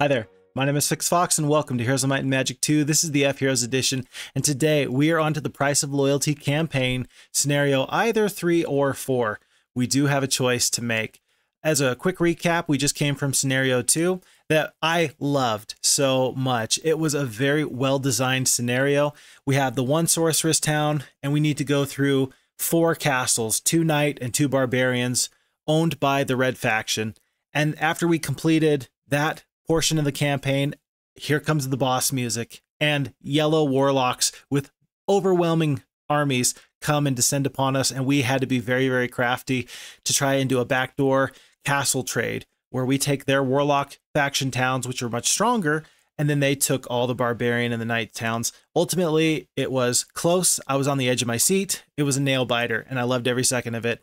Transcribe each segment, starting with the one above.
Hi there, my name is Fix Fox and welcome to Heroes of Might and Magic 2. This is the F-Heroes edition, and today we are on to the Price of Loyalty campaign, scenario either 3 or 4. We do have a choice to make. As a quick recap, we just came from scenario 2 that I loved so much. It was a very well-designed scenario. We have the one sorceress town, and we need to go through 4 castles, 2 knight and 2 barbarians, owned by the red faction. And after we completed that portion of the campaign, here comes the boss music, and yellow warlocks with overwhelming armies come and descend upon us, and we had to be very, very crafty to try and do a backdoor castle trade where we take their warlock faction towns, which are much stronger, and then they took all the barbarian and the knight towns. Ultimately, it was close. I was on the edge of my seat. It was a nail biter, and I loved every second of it.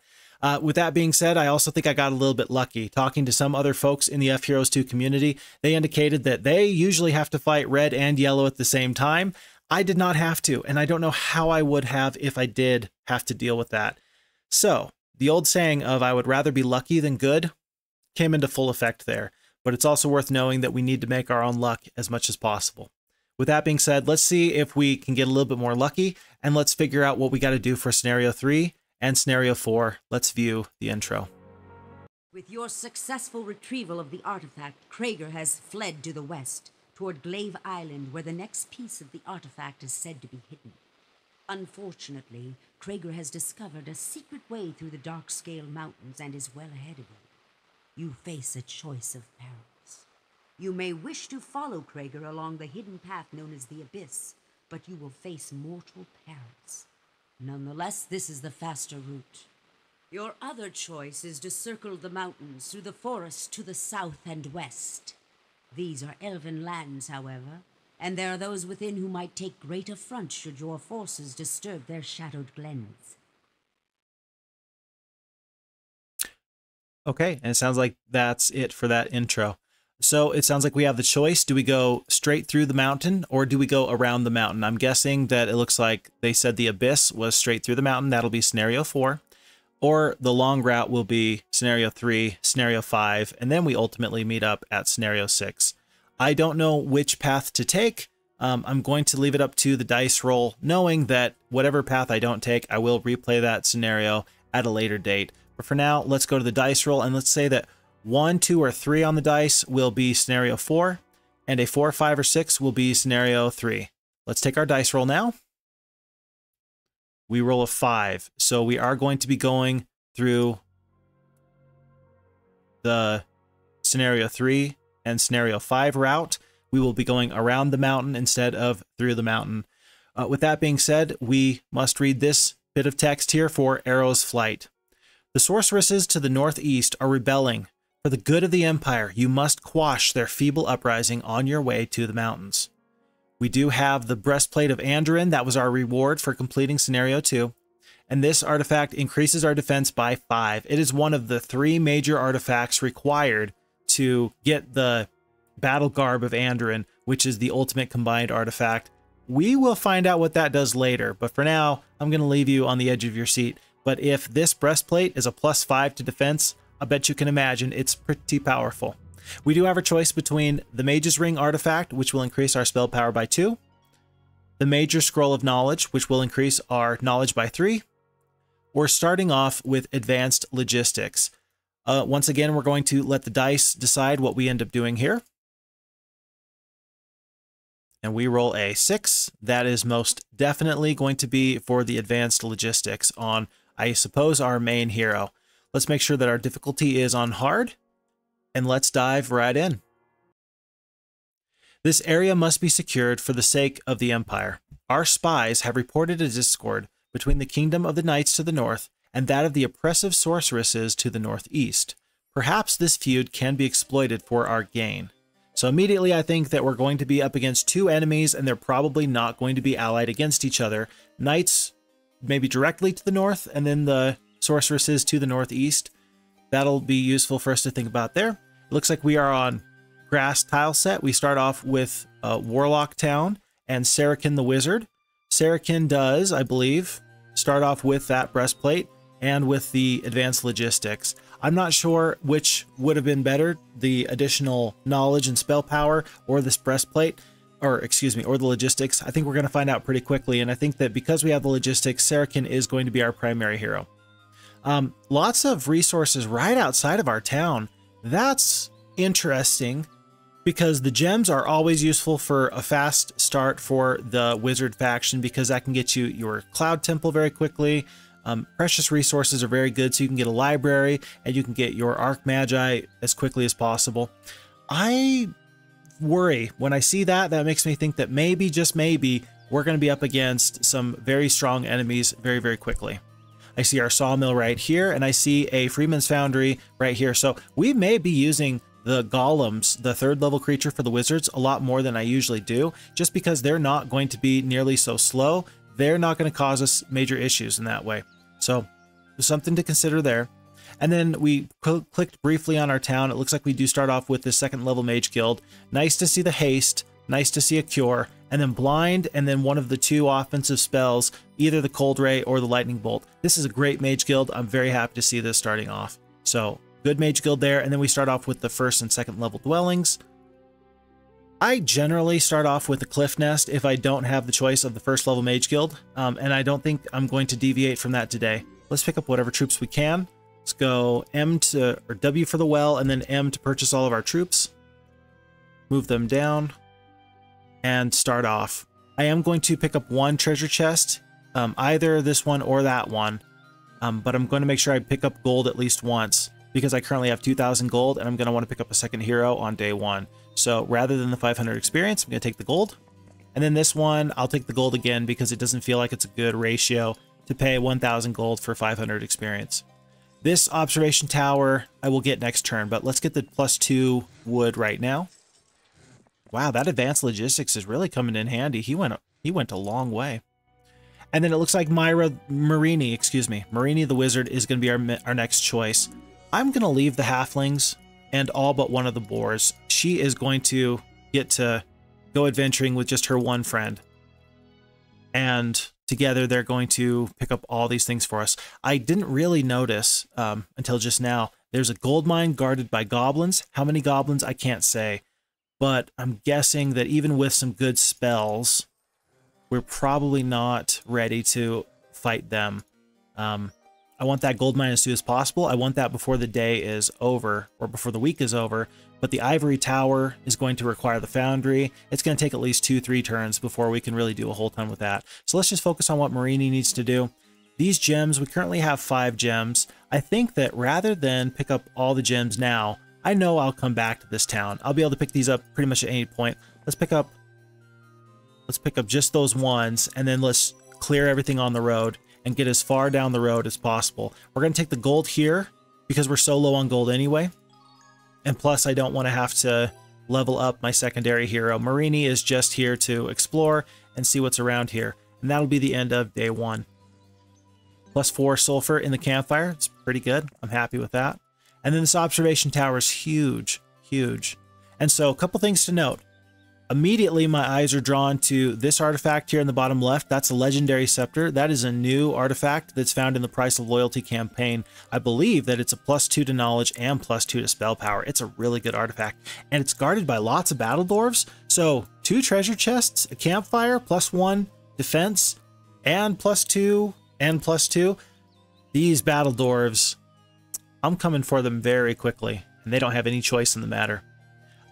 With that being said, I also think I got a little bit lucky. Talking to some other folks in the FHeroes2 community, they indicated that they usually have to fight red and yellow at the same time. I did not have to, and I don't know how I would have if I did have to deal with that. So, the old saying of I would rather be lucky than good came into full effect there, but it's also worth knowing that we need to make our own luck as much as possible. With that being said, let's see if we can get a little bit more lucky, and let's figure out what we got to do for Scenario 3 and Scenario 4. Let's view the intro. With your successful retrieval of the artifact, Krager has fled to the west, toward Glaive Island, where the next piece of the artifact is said to be hidden. Unfortunately, Krager has discovered a secret way through the Darkscale Mountains and is well ahead of you. You face a choice of perils. You may wish to follow Krager along the hidden path known as the Abyss, but you will face mortal perils. Nonetheless, this is the faster route. Your other choice is to circle the mountains through the forest to the south and west. These are Elven lands, however, and there are those within who might take great affront should your forces disturb their shadowed glens. Okay, and it sounds like that's it for that intro. So it sounds like we have the choice. Do we go straight through the mountain or do we go around the mountain? I'm guessing that it looks like they said the Abyss was straight through the mountain. That'll be Scenario 4. Or the long route will be Scenario 3, Scenario 5, and then we ultimately meet up at Scenario 6. I don't know which path to take. I'm going to leave it up to the dice roll, knowing that whatever path I don't take, I will replay that scenario at a later date. But for now, let's go to the dice roll, and let's say that 1, 2, or 3 on the dice will be Scenario 4, and a 4, 5, or 6 will be Scenario 3. Let's take our dice roll now. We roll a 5, so we are going to be going through the Scenario 3 and Scenario 5 route. We will be going around the mountain instead of through the mountain. With that being said, we must read this bit of text here for Arrow's flight. The sorceresses to the northeast are rebelling. For the good of the Empire, you must quash their feeble uprising on your way to the mountains. We do have the Breastplate of Andurin. That was our reward for completing Scenario 2. And this artifact increases our defense by 5. It is one of the 3 major artifacts required to get the Battle Garb of Andurin, which is the ultimate combined artifact. We will find out what that does later, but for now, I'm going to leave you on the edge of your seat. But if this breastplate is a +5 to defense, I bet you can imagine it's pretty powerful. We do have a choice between the Mage's Ring artifact, which will increase our spell power by 2, the Major Scroll of Knowledge, which will increase our knowledge by 3, or starting off with Advanced Logistics. Once again, we're going to let the dice decide what we end up doing here. And we roll a 6. That is most definitely going to be for the Advanced Logistics on, I suppose, our main hero. Let's make sure that our difficulty is on hard, and let's dive right in. This area must be secured for the sake of the Empire. Our spies have reported a discord between the Kingdom of the Knights to the north and that of the oppressive sorceresses to the northeast. Perhaps this feud can be exploited for our gain. So immediately I think that we're going to be up against 2 enemies, and they're probably not going to be allied against each other. Knights maybe directly to the north, and then the sorceresses to the northeast. That'll be useful for us to think about there. It looks like we are on grass tile set. We start off with Warlock Town and Sarakin the Wizard. Sarakin does, I believe, start off with that breastplate. and with the advanced logistics. I'm not sure which would have been better, the additional knowledge and spell power or this breastplate, or excuse me, or the logistics. I think we're going to find out pretty quickly, and I think that because we have the logistics, Saracen is going to be our primary hero. Lots of resources right outside of our town. That's interesting because the gems are always useful for a fast start for the wizard faction because that can get you your cloud temple very quickly. Precious resources are very good, so you can get a library and you can get your arc magi as quickly as possible. I worry when I see that. That makes me think that maybe, just maybe, we're going to be up against some very strong enemies very, very quickly. I see our sawmill right here, and I see a Freeman's Foundry right here. So we may be using the golems, the 3rd level creature for the wizards, a lot more than I usually do, just because they're not going to be nearly so slow. They're not going to cause us major issues in that way. So there's something to consider there. And then we clicked briefly on our town. It looks like we do start off with the 2nd level mage guild. Nice to see the haste, nice to see a cure, and then blind, and then one of the 2 offensive spells, either the cold ray or the lightning bolt. This is a great mage guild. I'm very happy to see this starting off. So good mage guild there. And then we start off with the 1st and 2nd level dwellings. I generally start off with the cliff nest if I don't have the choice of the 1st level mage guild, and I don't think I'm going to deviate from that today. Let's pick up whatever troops we can. Let's go W for the well, and then M to purchase all of our troops. Move them down and start off. I am going to pick up 1 treasure chest, either this one or that one, but I'm going to make sure I pick up gold at least once because I currently have 2,000 gold, and I'm going to want to pick up a 2nd hero on day 1. So rather than the 500 experience, I'm going to take the gold. And then this one, I'll take the gold again because it doesn't feel like it's a good ratio to pay 1,000 gold for 500 experience. This observation tower I will get next turn, but let's get the +2 wood right now. Wow, that advanced logistics is really coming in handy. He went a long way. And then it looks like Marini the wizard is going to be our next choice. I'm going to leave the halflings and all but one of the boars. She is going to get to go adventuring with just her 1 friend. And together they're going to pick up all these things for us. I didn't really notice until just now. There's a gold mine guarded by goblins. How many goblins? I can't say. But I'm guessing that even with some good spells, we're probably not ready to fight them. I want that gold mine as soon as possible. I want that before the day is over, or before the week is over. But the ivory tower is going to require the foundry. It's going to take at least 2-3 turns before we can really do a whole ton with that. So let's just focus on what Marini needs to do. These gems, we currently have 5 gems. I think that rather than pick up all the gems now, I know I'll come back to this town. I'll be able to pick these up pretty much at any point. Let's pick up just those ones, and then let's clear everything on the road and get as far down the road as possible. We're going to take the gold here because we're so low on gold anyway. And plus, I don't want to have to level up my secondary hero. Marini is just here to explore and see what's around here. And that'll be the end of day 1. +4 sulfur in the campfire. It's pretty good. I'm happy with that. And then this observation tower is huge, huge. And so a couple things to note. Immediately, my eyes are drawn to this artifact here in the bottom left. That's a legendary scepter. That is a new artifact that's found in the Price of Loyalty campaign. I believe that it's a +2 to knowledge and +2 to spell power. It's a really good artifact, and it's guarded by lots of battle dwarves. So 2 treasure chests, a campfire, +1 defense, and +2 and +2. These battle dwarves, I'm coming for them very quickly, and they don't have any choice in the matter.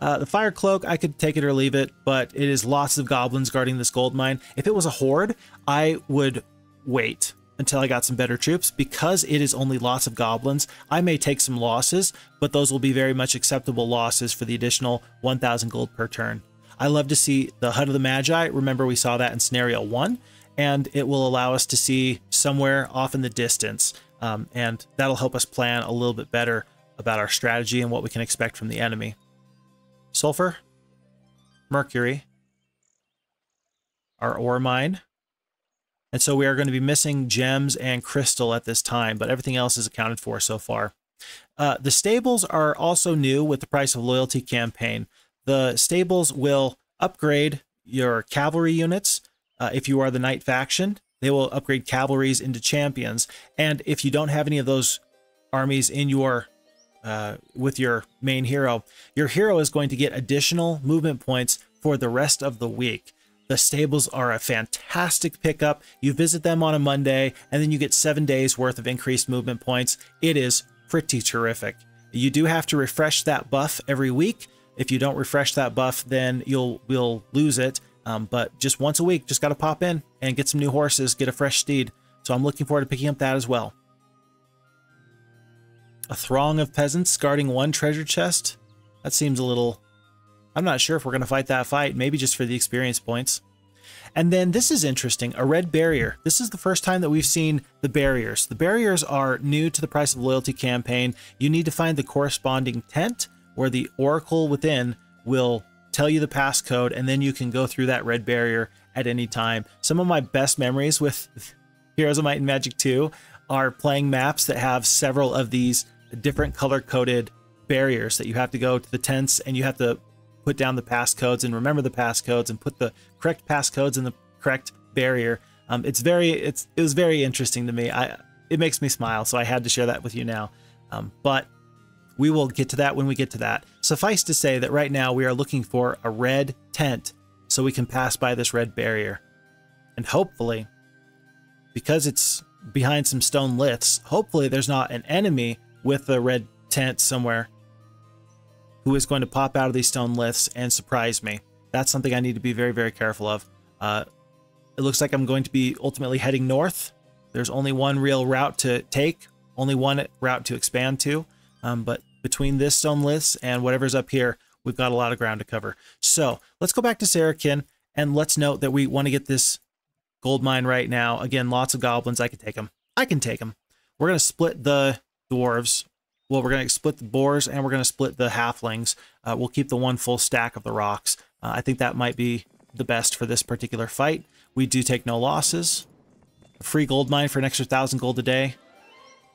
The fire cloak, I could take it or leave it, but it is lots of goblins guarding this gold mine. If it was a horde, I would wait until I got some better troops. Because it is only lots of goblins, I may take some losses, but those will be very much acceptable losses for the additional 1,000 gold per turn. I love to see the Hut of the Magi. Remember, we saw that in scenario 1, and it will allow us to see somewhere off in the distance, and that'll help us plan a little bit better about our strategy and what we can expect from the enemy. Sulfur, mercury, our ore mine. And so we are going to be missing gems and crystal at this time, but everything else is accounted for so far. The stables are also new with the Price of Loyalty campaign. The stables will upgrade your cavalry units if you are the knight faction. They will upgrade cavalries into champions. And if you don't have any of those armies in your with your main hero, your hero is going to get additional movement points for the rest of the week. The stables are a fantastic pickup. You visit them on a Monday, and then you get 7 days worth of increased movement points. It is pretty terrific. You do have to refresh that buff every week. If you don't refresh that buff, then you'll lose it. But just once a week, just got to pop in and get some new horses, get a fresh steed. So I'm looking forward to picking up that as well. A throng of peasants guarding one treasure chest. That seems a little... I'm not sure if we're going to fight that fight, maybe just for the experience points. And then this is interesting, a red barrier. This is the first time that we've seen the barriers. The barriers are new to the Price of Loyalty campaign. You need to find the corresponding tent where the oracle within will tell you the passcode, and then you can go through that red barrier at any time. Some of my best memories with Heroes of Might and Magic 2 are playing maps that have several of these different color-coded barriers that you have to go to the tents and you have to put down the passcodes and remember the passcodes and put the correct passcodes in the correct barrier. It was very interesting to me. It makes me smile, so I had to share that with you now. But we will get to that when we get to that. Suffice to say that right now we are looking for a red tent so we can pass by this red barrier. And hopefully, because it's behind some stone liths, hopefully there's not an enemy with a red tent somewhere who is going to pop out of these stone liths and surprise me. That's something I need to be very, very careful of. It looks like I'm going to be ultimately heading north. There's only one real route to take, only one route to expand to. But between this stone liths and whatever's up here, we've got a lot of ground to cover. So let's go back to Saracen, and let's note that we want to get this gold mine right now. Again, lots of goblins. I can take them. I can take them. We're going to split the dwarves. Well, we're going to split the boars, and we're going to split the halflings. We'll keep the one full stack of the rocks. I think that might be the best for this particular fight. We do take no losses. A free gold mine for an extra 1,000 gold a day.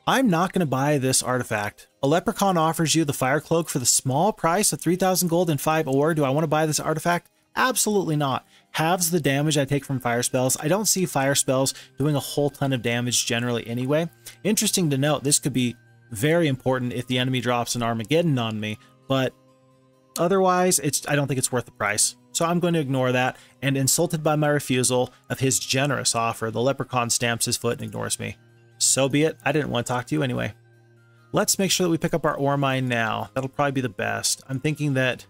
I'm not going to buy this artifact. A leprechaun offers you the fire cloak for the small price of 3,000 gold and 5 ore. Do I want to buy this artifact? Absolutely not. Halves the damage I take from fire spells. I don't see fire spells doing a whole ton of damage generally anyway. Interesting to note, this could be very important if the enemy drops an Armageddon on me, but otherwise, I don't think it's worth the price. So I'm going to ignore that, and insulted by my refusal of his generous offer, the leprechaun stamps his foot and ignores me. So be it. I didn't want to talk to you anyway. Let's make sure that we pick up our ore mine now. That'll probably be the best. I'm thinking that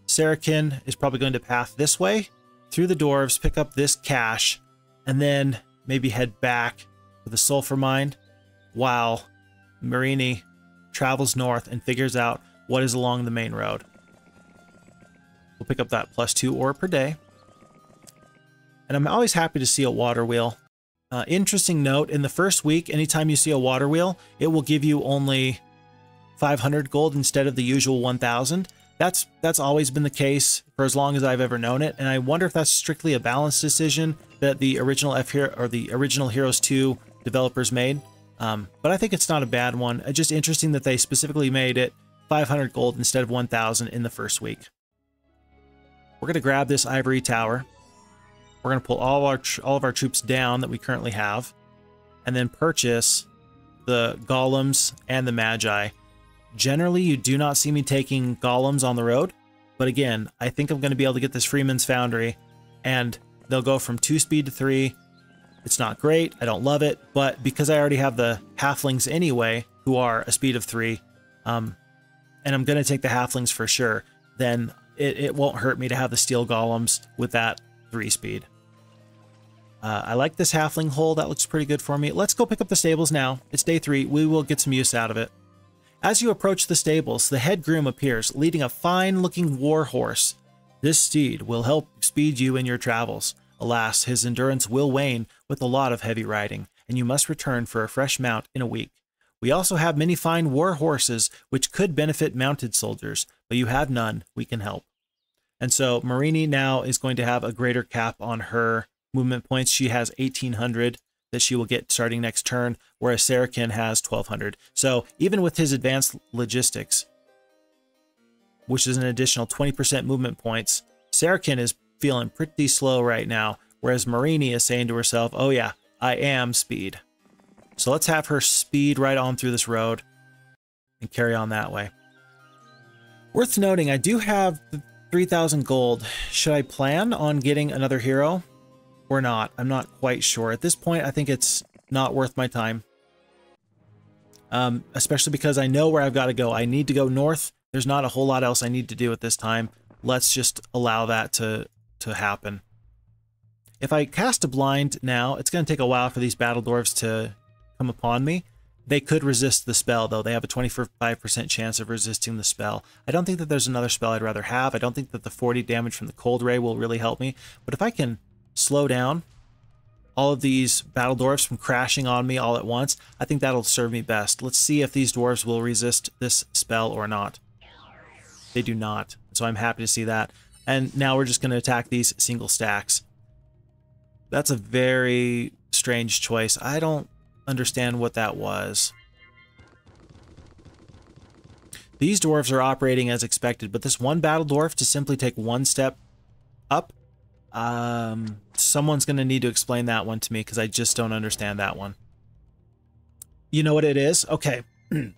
Saracen is probably going to path this way, through the dwarves, pick up this cache, and then maybe head back to the sulfur mine while Marini travels north and figures out what is along the main road. We'll pick up that +2 ore per day. And I'm always happy to see a water wheel. Interesting note, in the first week, anytime you see a water wheel, it will give you only 500 gold instead of the usual 1,000. That's always been the case for as long as I've ever known it, and I wonder if that's strictly a balance decision that the original original Heroes 2 developers made. But I think it's not a bad one. It's just interesting that they specifically made it 500 gold instead of 1,000 in the first week. We're going to grab this ivory tower. We're going to pull all of our troops down that we currently have, and then purchase the golems and the magi. Generally, you do not see me taking golems on the road, but again, I think I'm going to be able to get this Freeman's Foundry, and they'll go from 2 speed to 3. It's not great, I don't love it, but because I already have the halflings anyway, who are a speed of 3, and I'm going to take the halflings for sure, then it won't hurt me to have the steel golems with that 3 speed. I like this halfling hole. That looks pretty good for me. Let's go pick up the stables now. It's day 3. We will get some use out of it. As you approach the stables, the head groom appears, leading a fine-looking war horse. This steed will help speed you in your travels. Alas, his endurance will wane with a lot of heavy riding, and you must return for a fresh mount in a week. We also have many fine war horses, which could benefit mounted soldiers, but you have none. We can help. And so Marini now is going to have a greater cap on her movement points. She has 1,800 that she will get starting next turn, whereas Saracen has 1,200. So even with his advanced logistics, which is an additional 20% movement points, Saracen is feeling pretty slow right now, whereas Marini is saying to herself, oh yeah, I am speed. So let's have her speed right on through this road and carry on that way. Worth noting, I do have 3,000 gold. Should I plan on getting another hero or not? I'm not quite sure. At this point, I think it's not worth my time. Especially because I know where I've got to go. I need to go north. There's not a whole lot else I need to do at this time. Let's just allow that to happen. If I cast a blind now, it's going to take a while for these battle dwarves to come upon me. They could resist the spell, though. They have a 25% chance of resisting the spell. I don't think that there's another spell I'd rather have. I don't think that the 40 damage from the cold ray will really help me. But if I can slow down all of these battle dwarves from crashing on me all at once, I think that'll serve me best. Let's see if these dwarves will resist this spell or not. They do not, so I'm happy to see that. And now we're just going to attack these single stacks. That's a very strange choice. I don't understand what that was. These dwarves are operating as expected, but this one battle dwarf to simply take one step up, someone's going to need to explain that one to me because I just don't understand that one. You know what it is? Okay. And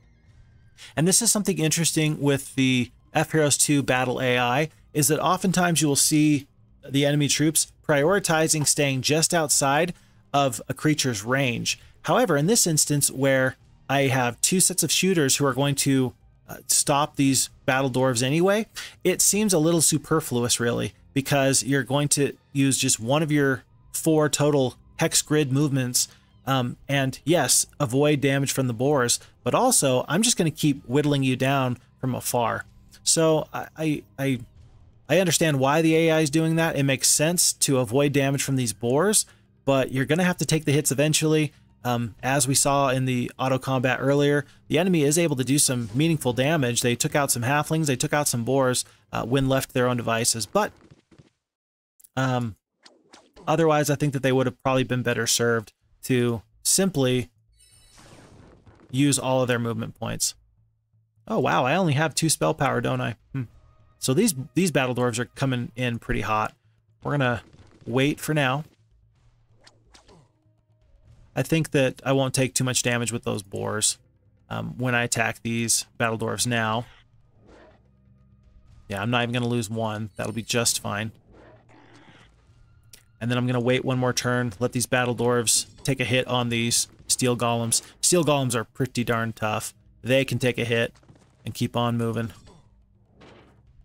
this is something interesting with the FHeroes2 battle AI, is that oftentimes you will see the enemy troops prioritizing staying just outside of a creature's range. However, in this instance where I have two sets of shooters who are going to stop these battle dwarves anyway, it seems a little superfluous really, because you're going to use just one of your 4 total hex grid movements, and yes, avoid damage from the boars, but also I'm just going to keep whittling you down from afar. So I understand why the AI is doing that. It makes sense to avoid damage from these boars, but you're going to have to take the hits eventually. As we saw in the auto combat earlier, the enemy is able to do some meaningful damage. They took out some halflings, they took out some boars when left to their own devices, but otherwise I think that they would have probably been better served to simply use all of their movement points. Oh wow, I only have 2 spell power, don't I? So these battle dwarves are coming in pretty hot. We're gonna wait for now. I think that I won't take too much damage with those boars when I attack these battle dwarves now. Yeah, I'm not even gonna lose 1. That'll be just fine. And then I'm gonna wait 1 more turn, let these battle dwarves take a hit on these steel golems. Steel golems are pretty darn tough. They can take a hit and keep on moving.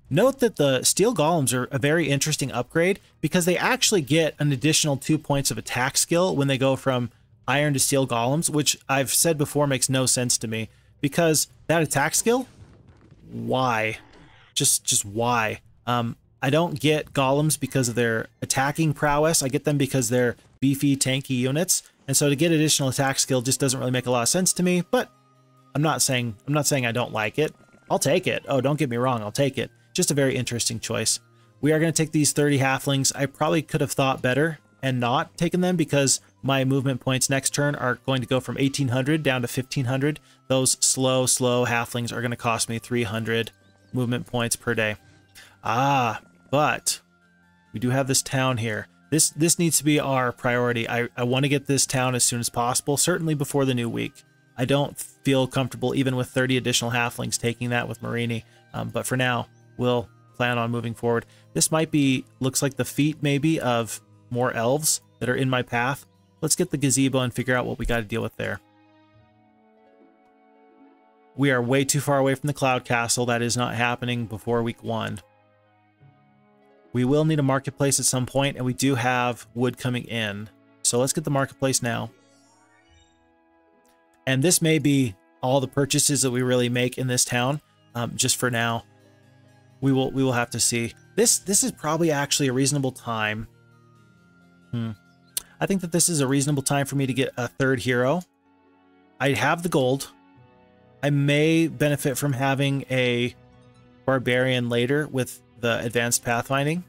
Note that the steel golems are a very interesting upgrade because they actually get an additional 2 points of attack skill when they go from iron to steel golems, which I've said before makes no sense to me because that attack skill, why? Just why? I don't get golems because of their attacking prowess. I get them because they're beefy, tanky units, and so to get additional attack skill just doesn't really make a lot of sense to me. But I'm not saying I don't like it. I'll take it. Oh, don't get me wrong, I'll take it. Just a very interesting choice. We are going to take these 30 halflings. I probably could have thought better and not taken them because my movement points next turn are going to go from 1,800 down to 1,500. Those slow halflings are going to cost me 300 movement points per day. But we do have this town here. This needs to be our priority. I want to get this town as soon as possible, certainly before the new week. I don't feel comfortable even with 30 additional halflings taking that with Marini, but for now, we'll plan on moving forward. This might be, looks like the feet maybe of more elves that are in my path. Let's get the gazebo and figure out what we got to deal with there. We are way too far away from the Cloud Castle. That is not happening before week 1. We will need a marketplace at some point, and we do have wood coming in. So let's get the marketplace now. And this may be all the purchases that we really make in this town, just for now. We will have to see. This is probably actually a reasonable time. I think that this is a reasonable time for me to get a 3rd hero. I have the gold. I may benefit from having a barbarian later with the advanced pathfinding.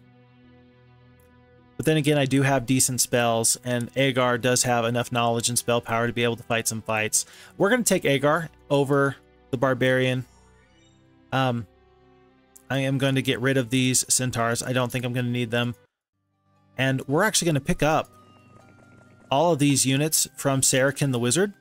But then again, I do have decent spells, and Agar does have enough knowledge and spell power to be able to fight some fights. We're going to take Agar over the barbarian. I am going to get rid of these centaurs. I don't think I'm going to need them. And we're actually going to pick up all of these units from Saracen the Wizard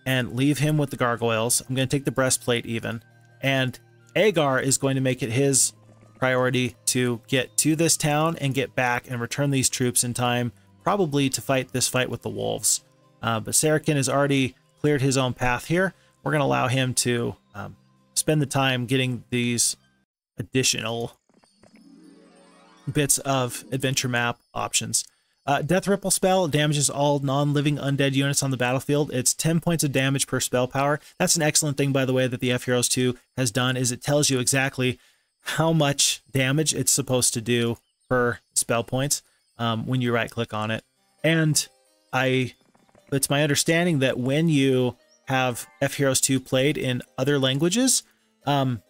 and leave him with the gargoyles. I'm going to take the breastplate even. And Agar is going to make it his priority to get to this town and get back and return these troops in time, probably to fight this fight with the wolves. But Saracen has already cleared his own path here. We're going to allow him to spend the time getting these additional bits of adventure map options. Death Ripple spell damages all non-living undead units on the battlefield. It's 10 points of damage per spell power. That's an excellent thing, by the way, that the FHeroes2 has done, is it tells you exactly how much damage it's supposed to do per spell points when you right-click on it. And it's my understanding that when you have FHeroes2 played in other languages, that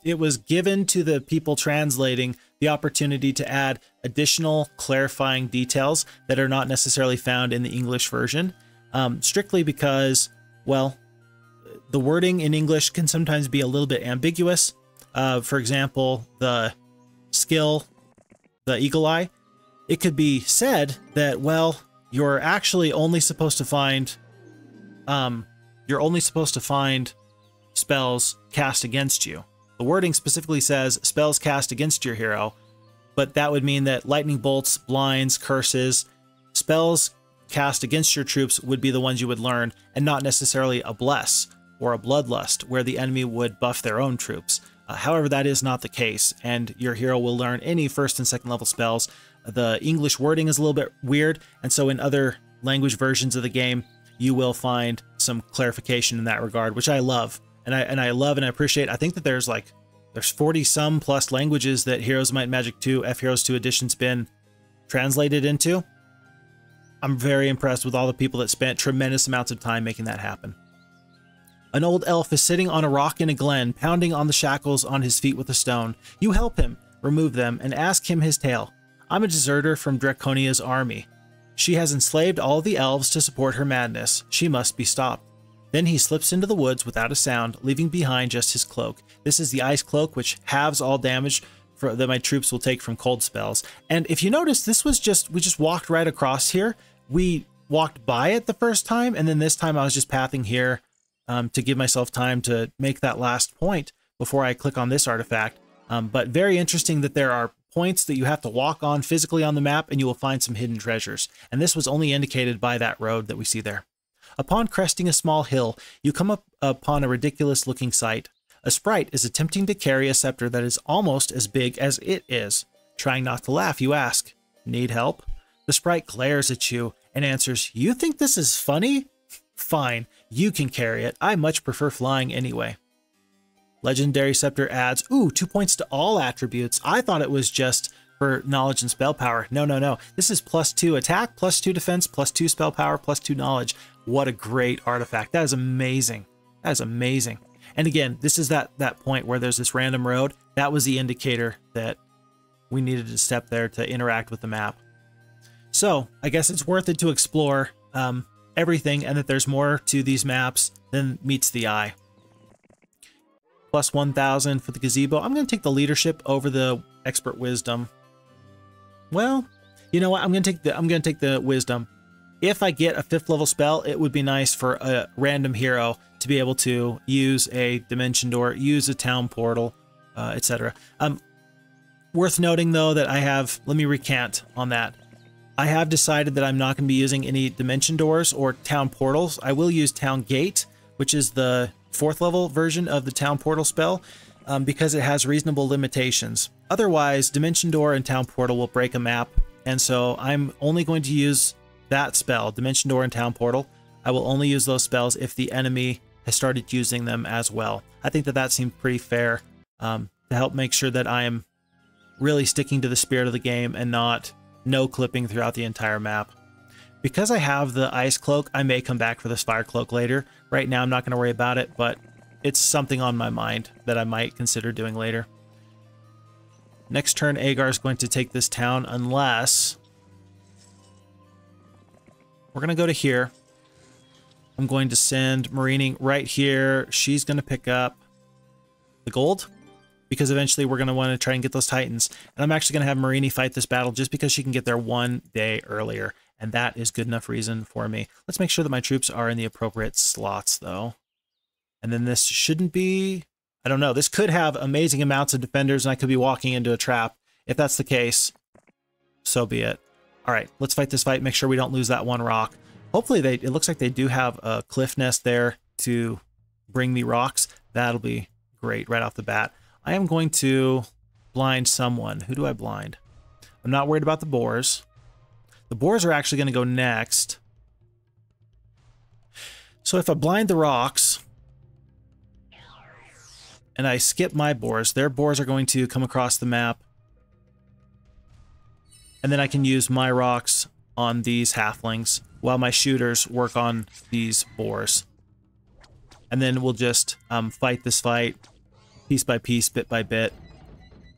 it was given to the people translating the opportunity to add additional clarifying details that are not necessarily found in the English version, strictly because, well, the wording in English can sometimes be a little bit ambiguous. For example, the skill, the Eagle Eye, it could be said that, well, you're actually only supposed to find, spells cast against you. The wording specifically says spells cast against your hero, but that would mean that lightning bolts, blinds, curses, spells cast against your troops would be the ones you would learn, and not necessarily a bless or a bloodlust, where the enemy would buff their own troops. However, that is not the case, and your hero will learn any first and second level spells. The English wording is a little bit weird, and so in other language versions of the game, you will find some clarification in that regard, which I love. And I love and I appreciate. I think that there's 40 some plus languages that Heroes of Might and Magic 2 FHeroes2 edition's been translated into. I'm very impressed with all the people that spent tremendous amounts of time making that happen. An old elf is sitting on a rock in a glen, pounding on the shackles on his feet with a stone. You help him, remove them, and ask him his tale. I'm a deserter from Drakonia's army. She has enslaved all the elves to support her madness. She must be stopped. Then he slips into the woods without a sound, leaving behind just his cloak. This is the ice cloak, which halves all damage that my troops will take from cold spells. And if you notice, this was we just walked right across here. We walked by it the first time, and then this time I was just pathing here to give myself time to make that last point before I click on this artifact. But very interesting that there are points that you have to walk on physically on the map, and you will find some hidden treasures. And this was only indicated by that road that we see there. Upon cresting a small hill, you come upon a ridiculous-looking sight. A sprite is attempting to carry a scepter that is almost as big as it is. Trying not to laugh, you ask, "Need help?" The sprite glares at you and answers, "You think this is funny? Fine, you can carry it. I much prefer flying anyway." Legendary Scepter adds, ooh, 2 points to all attributes. I thought it was just for knowledge and spell power. No, no, no. This is +2 attack, +2 defense, +2 spell power, +2 knowledge. What a great artifact. That is amazing. That is amazing. And again, this is that point where there's this random road. That was the indicator that we needed to step there to interact with the map. So I guess it's worth it to explore everything, and that there's more to these maps than meets the eye. +1000 for the gazebo. I'm going to take the leadership over the expert wisdom. Well, you know what? I'm going to take the wisdom. If I get a 5th level spell, it would be nice for a random hero to be able to use a dimension door, use a town portal, etc. Worth noting though that let me recant on that. I have decided that I'm not going to be using any dimension doors or town portals. I will use town gate, which is the 4th level version of the town portal spell, because it has reasonable limitations. Otherwise, dimension door and town portal will break a map, and so I'm only going to use that spell, dimension door and town portal. I will only use those spells if the enemy has started using them as well. I think that seems pretty fair to help make sure that I am really sticking to the spirit of the game and not no clipping throughout the entire map. Because I have the ice cloak, I may come back for this fire cloak later. Right now I'm not going to worry about it, but it's something on my mind that I might consider doing later. Next turn, Agar is going to take this town unless... We're going to go to here. I'm going to send Marini right here. She's going to pick up the gold, because eventually we're going to want to try and get those Titans. And I'm actually going to have Marini fight this battle just because she can get there 1 day earlier. and that is good enough reason for me. Let's make sure that my troops are in the appropriate slots, though. And then this shouldn't be... I don't know. This could have amazing amounts of defenders, and I could be walking into a trap. If that's the case, so be it. All right, let's fight this fight. Make sure we don't lose that one rock. Hopefully, it looks like they do have a cliff nest there to bring me rocks. That'll be great right off the bat. I am going to blind someone. Who do I blind? I'm not worried about the boars. The boars are actually going to go next. So if I blind the rocks and I skip my boars, their boars are going to come across the map. And then I can use my rocks on these halflings while my shooters work on these boars. And then we'll just fight this fight piece by piece, bit by bit.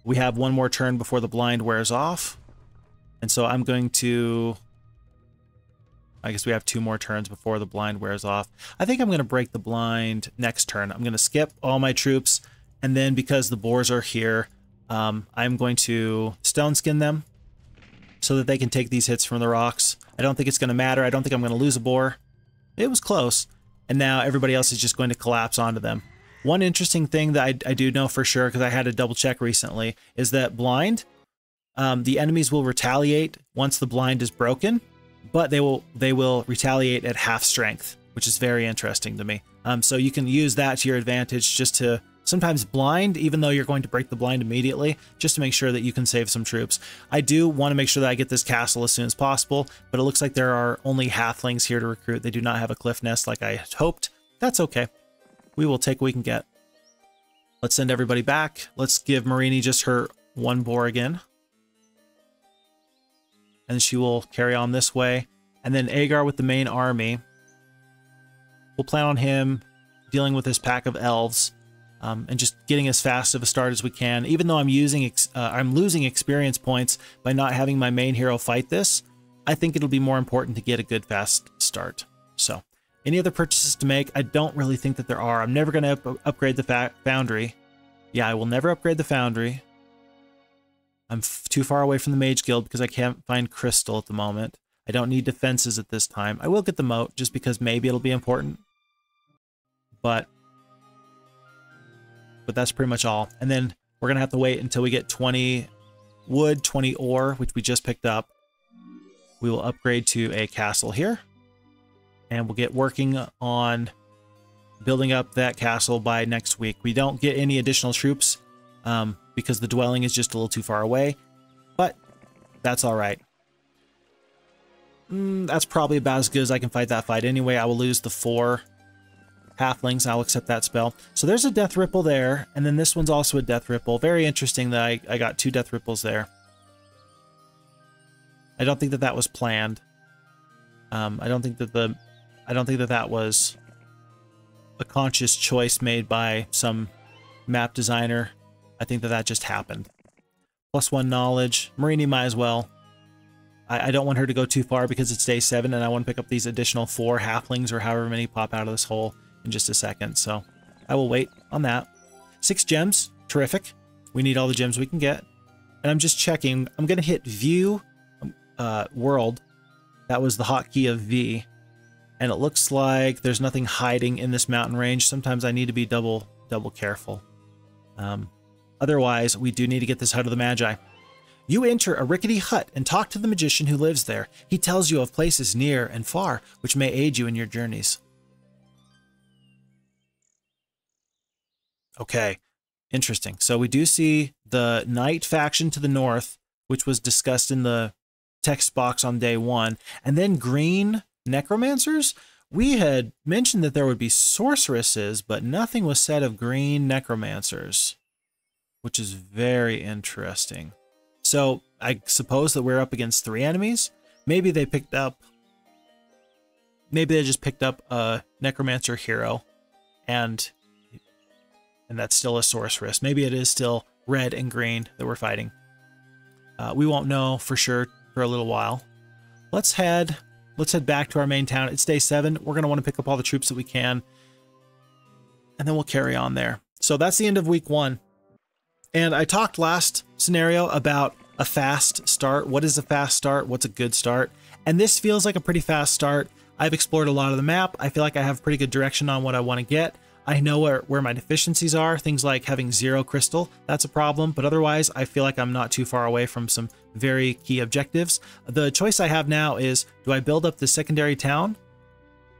We have one more turn before the blind wears off. And so I'm going to... I guess we have 2 more turns before the blind wears off. I think I'm going to break the blind next turn. I'm going to skip all my troops. And then because the boars are here, I'm going to stone skin them so that they can take these hits from the rocks. I don't think it's going to matter. I don't think I'm going to lose a boar. It was close. And now everybody else is just going to collapse onto them. One interesting thing that I do know for sure, because I had to double check recently, is that blind, the enemies will retaliate once the blind is broken, but they will retaliate at half strength, which is very interesting to me. So you can use that to your advantage just to sometimes blind, even though you're going to break the blind immediately, just to make sure that you can save some troops. I do want to make sure that I get this castle as soon as possible, but it looks like there are only halflings here to recruit. They do not have a cliff nest like I had hoped. That's okay. We will take what we can get. Let's send everybody back. Let's give Marini just her 1 boar again. And she will carry on this way. And then Agar with the main army. We'll plan on him dealing with this pack of elves and just getting as fast of a start as we can. Even though I'm losing experience points by not having my main hero fight this, I think it'll be more important to get a good fast start. So, any other purchases to make? I don't really think that there are. I'm never going to upgrade the foundry. Yeah, I will never upgrade the foundry. I'm too far away from the Mage Guild because I can't find crystal at the moment. I don't need defenses at this time. I will get the moat just because maybe it'll be important. But that's pretty much all. And then we're going to have to wait until we get 20 wood, 20 ore, which we just picked up. We will upgrade to a castle here. And we'll get working on building up that castle by next week. We don't get any additional troops because the dwelling is just a little too far away, but that's all right. That's probably about as good as I can fight that fight anyway. I will lose the 4 halflings. I'll accept that spell. So there's a death ripple there, and then this one's also a death ripple. Very interesting that I got 2 death ripples there. I don't think that that was planned. I don't think that that was a conscious choice made by some map designer. I think that that just happened. +1 knowledge. Marini might as well. I don't want her to go too far because it's day 7 and I want to pick up these additional 4 halflings or however many pop out of this hole in just a second. So I will wait on that. 6 gems. Terrific. We need all the gems we can get. And I'm just checking. I'm going to hit view world. That was the hotkey of V. And it looks like there's nothing hiding in this mountain range. Sometimes I need to be double careful. Otherwise, we do need to get this Hut of the Magi. You enter a rickety hut and talk to the magician who lives there. He tells you of places near and far, which may aid you in your journeys. Okay, interesting. So we do see the Knight faction to the north, which was discussed in the text box on day 1, and then green necromancers. We had mentioned that there would be sorceresses, but nothing was said of green necromancers, which is very interesting. So I suppose that we're up against 3 enemies. Maybe they just picked up a necromancer hero, and that's still a sorceress. Maybe it is still red and green that we're fighting. We won't know for sure for a little while. Let's head back to our main town. It's day 7. We're going to want to pick up all the troops that we can, and then we'll carry on there. So that's the end of week 1. And I talked last scenario about a fast start. What is a fast start? What's a good start? And this feels like a pretty fast start. I've explored a lot of the map. I feel like I have pretty good direction on what I want to get. I know where my deficiencies are, things like having 0 crystal, that's a problem, but otherwise I feel like I'm not too far away from some very key objectives. The choice I have now is, do I build up the secondary town?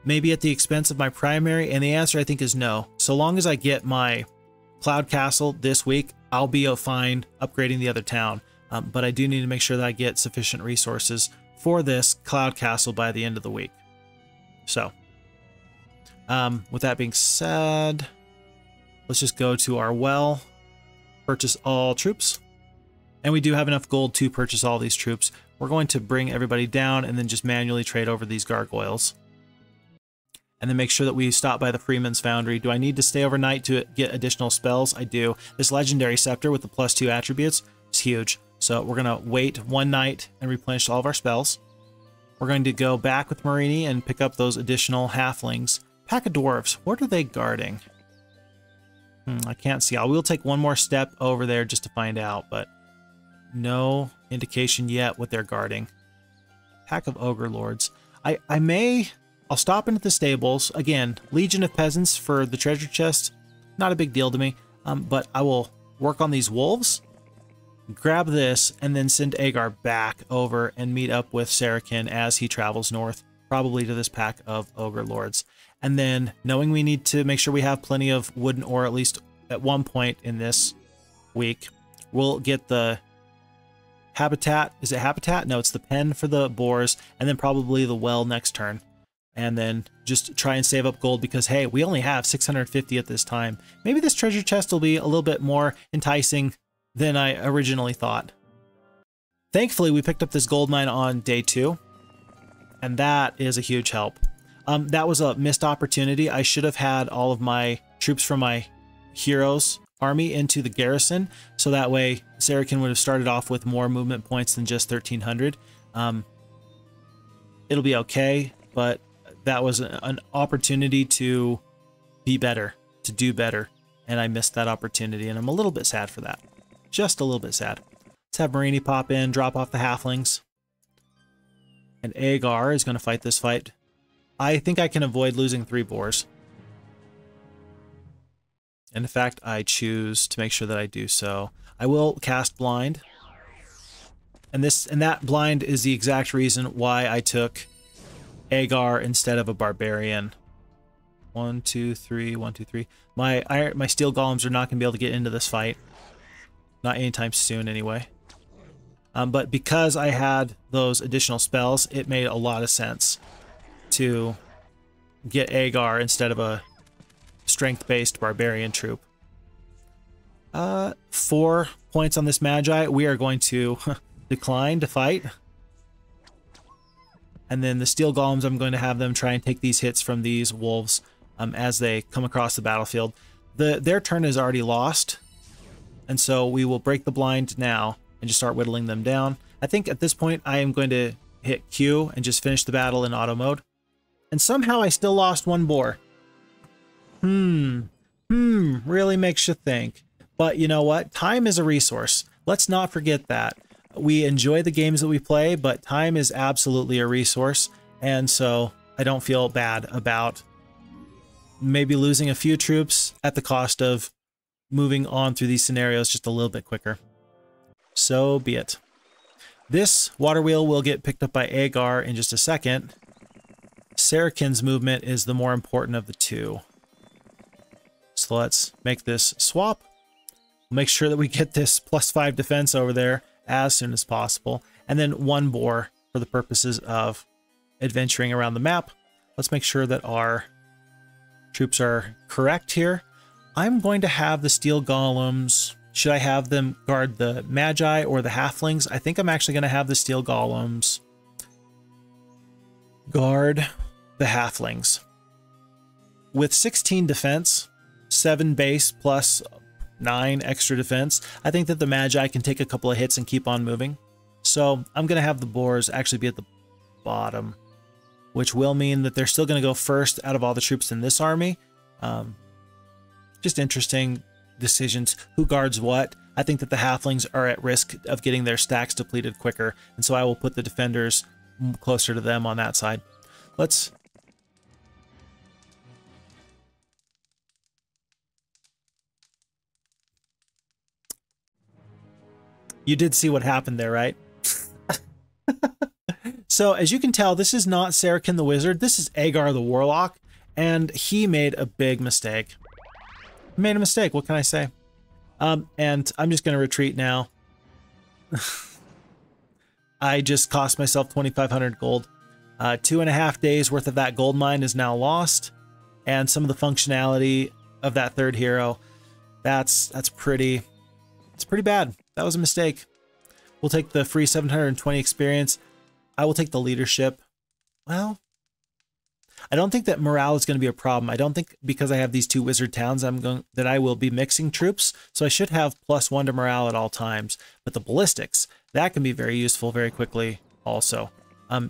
Maybe at the expense of my primary? And the answer I think is no. So long as I get my Cloud Castle this week, I'll be fine upgrading the other town. But I do need to make sure that I get sufficient resources for this Cloud Castle by the end of the week. So, with that being said, let's just go to our well, purchase all troops, and we do have enough gold to purchase all these troops. We're going to bring everybody down and then just manually trade over these gargoyles. And then make sure that we stop by the Freeman's Foundry. Do I need to stay overnight to get additional spells? I do. This Legendary Scepter with the +2 attributes is huge. So we're going to wait one night and replenish all of our spells. We're going to go back with Marini and pick up those additional halflings. Pack of dwarves, what are they guarding? I can't see. I will take one more step over there just to find out, but no indication yet what they're guarding. Pack of ogre lords. I'll stop in at the stables. Again, Legion of Peasants for the treasure chest, not a big deal to me, but I will work on these wolves, grab this, and then send Agar back over and meet up with Sarakin as he travels north, probably to this pack of ogre lords. And then, knowing we need to make sure we have plenty of wooden ore, at least at one point in this week, we'll get the habitat. Is it habitat? No, it's the pen for the boars, and then probably the well next turn. And then just try and save up gold because, hey, we only have 650 at this time. Maybe this treasure chest will be a little bit more enticing than I originally thought. Thankfully, we picked up this gold mine on day 2, and that is a huge help. That was a missed opportunity. I should have had all of my troops from my heroes army into the garrison, so that way Sarakin would have started off with more movement points than just 1,300. It'll be okay, but that was an opportunity to be better, to do better, and I missed that opportunity, and I'm a little bit sad for that. Just a little bit sad. Let's have Marini pop in, drop off the halflings. And Agar is going to fight this fight. I think I can avoid losing 3 boars. And in fact, I choose to make sure that I do so. I will cast blind. And that blind is the exact reason why I took Agar instead of a barbarian. 1, 2, 3, 1, 2, 3. My steel golems are not going to be able to get into this fight. Not anytime soon, anyway. But because I had those additional spells, it made a lot of sense to get Agar instead of a strength-based barbarian troop. 4 points on this Magi. We are going to decline to fight. And then the steel golems, I'm going to have them try and take these hits from these wolves as they come across the battlefield. Their turn is already lost, and so we will break the blind now and just start whittling them down. I think at this point I am going to hit Q and just finish the battle in auto mode. And somehow I still lost 1 boar. Really makes you think. But you know what? Time is a resource. Let's not forget that. We enjoy the games that we play, but time is absolutely a resource. And so I don't feel bad about maybe losing a few troops at the cost of moving on through these scenarios just a little bit quicker. So be it. This water wheel will get picked up by Agar in just a second. Sarakin's movement is the more important of the two. So let's make this swap. We'll make sure that we get this +5 defense over there as soon as possible. And then 1 boar for the purposes of adventuring around the map. Let's make sure that our troops are correct here. I'm going to have the steel golems. Should I have them guard the Magi or the halflings? I think I'm actually going to have the steel golems guard the halflings. With 16 defense, 7 base plus 9 extra defense, I think that the Magi can take a couple of hits and keep on moving. So I'm going to have the boars actually be at the bottom, which will mean that they're still going to go first out of all the troops in this army. Just interesting decisions. Who guards what? I think that the halflings are at risk of getting their stacks depleted quicker, and so I will put the defenders closer to them on that side. Let's... You did see what happened there, right? So, as you can tell, this is not Sarakin the Wizard. This is Agar the Warlock, and he made a big mistake. He made a mistake, what can I say? And I'm just going to retreat now. I just cost myself 2,500 gold. 2.5 days worth of that gold mine is now lost, and some of the functionality of that third hero, it's pretty bad. That was a mistake. We'll take the free 720 experience. I will take the leadership. Well, I don't think that morale is going to be a problem. I don't think because I have these two wizard towns that I will be mixing troops, so I should have +1 to morale at all times. But the ballistics, that can be very useful very quickly also.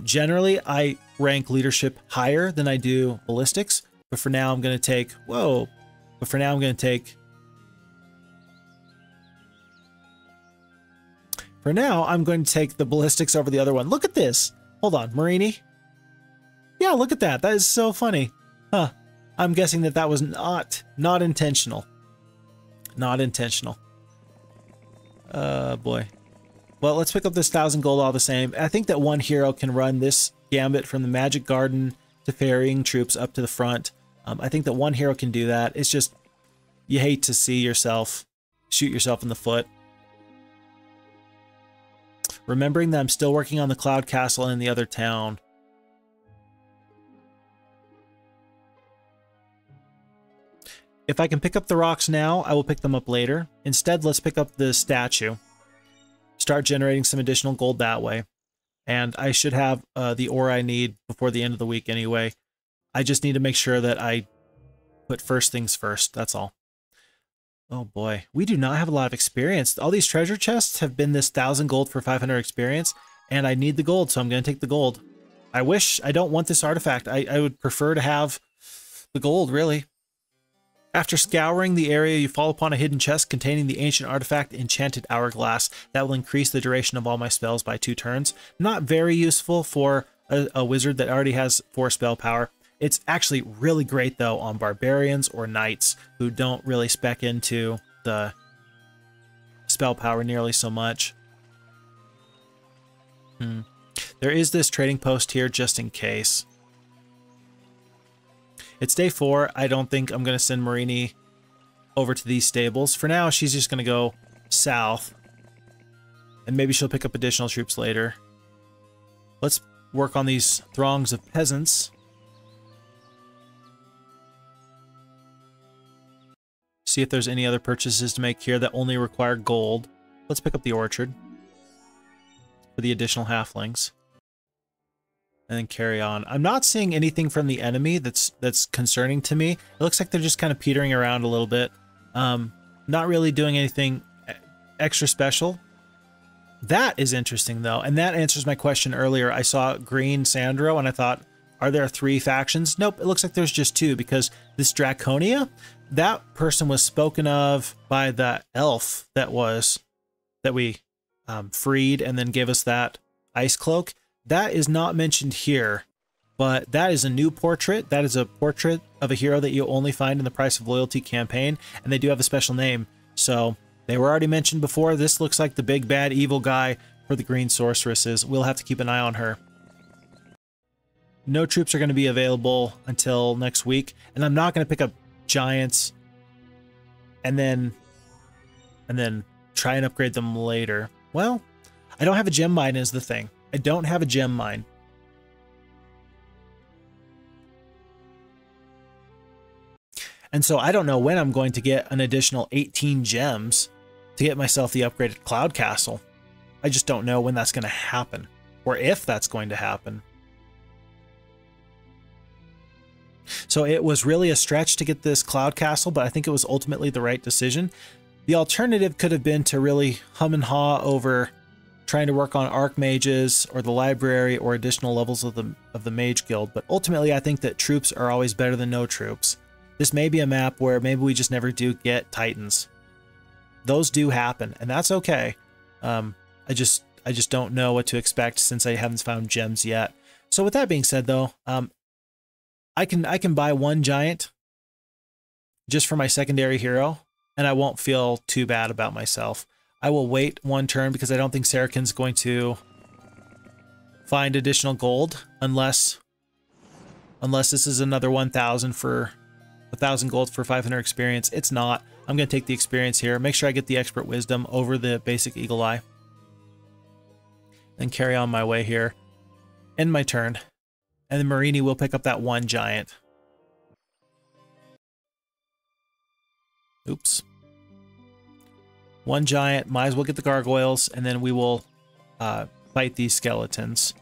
Generally, I rank leadership higher than I do ballistics, but for now I'm going to take... Whoa! But for now I'm going to take... For now, I'm going to take the ballistics over the other one. Look at this. Hold on, Marini. Yeah, look at that. That is so funny. Huh. I'm guessing that was not intentional. Not intentional. Boy. Well, let's pick up this 1,000 gold all the same. I think that one hero can run this gambit from the Magic Garden to ferrying troops up to the front. I think that one hero can do that. It's just, you hate to see yourself shoot yourself in the foot. Remembering that I'm still working on the Cloud Castle in the other town. If I can pick up the rocks now, I will pick them up later. Instead, let's pick up the statue. Start generating some additional gold that way. And I should have the ore I need before the end of the week anyway. I just need to make sure that I put first things first, that's all. Oh boy, we do not have a lot of experience. All these treasure chests have been this 1,000 gold for 500 experience, and I need the gold, so I'm going to take the gold. I don't want this artifact. I would prefer to have the gold, really. After scouring the area, you fall upon a hidden chest containing the ancient artifact Enchanted Hourglass. That will increase the duration of all my spells by 2 turns. Not very useful for a wizard that already has 4 spell power. It's actually really great, though, on barbarians or knights who don't really spec into the spell power nearly so much. There is this trading post here just in case. It's day 4. I don't think I'm going to send Marini over to these stables. For now, she's just going to go south. And maybe she'll pick up additional troops later. Let's work on these throngs of peasants. See if there's any other purchases to make here that only require gold. Let's pick up the orchard for the additional halflings. And then carry on. I'm not seeing anything from the enemy that's concerning to me. It looks like they're just kind of petering around a little bit. Not really doing anything extra special. That is interesting, though. And that answers my question earlier. I saw green Sandro, and I thought, are there 3 factions? Nope, it looks like there's just 2, because this Drakonia, that person was spoken of by the elf that we freed and then gave us that ice cloak. That is not mentioned here, but that is a new portrait. That is a portrait of a hero that you only find in the Price of Loyalty campaign, and they do have a special name. So they were already mentioned before. This looks like the big bad evil guy for the green sorceresses. We'll have to keep an eye on her. No troops are going to be available until next week, and I'm not going to pick up giants and then try and upgrade them later. Well, I don't have a gem mine is the thing. I don't have a gem mine. And so I don't know when I'm going to get an additional 18 gems to get myself the upgraded Cloud Castle. I just don't know when that's going to happen, or if that's going to happen. So it was really a stretch to get this Cloud Castle, but I think it was ultimately the right decision. The alternative could have been to really hum and haw over trying to work on Archmages or the library or additional levels of the Mage Guild, but ultimately I think that troops are always better than no troops. This may be a map where maybe we just never do get Titans. Those do happen, and that's okay. I I just don't know what to expect since I haven't found gems yet. So with that being said, though, I can buy one giant just for my secondary hero, and I won't feel too bad about myself. I will wait one turn because I don't think Sarrakin's going to find additional gold unless this is another 1,000 for 1,000 gold for 500 experience. It's not. I'm going to take the experience here. Make sure I get the expert wisdom over the basic eagle eye. Then carry on my way here. End my turn. And then Marini will pick up that one giant. Oops. One giant. Might as well get the gargoyles. And then we will fight these skeletons.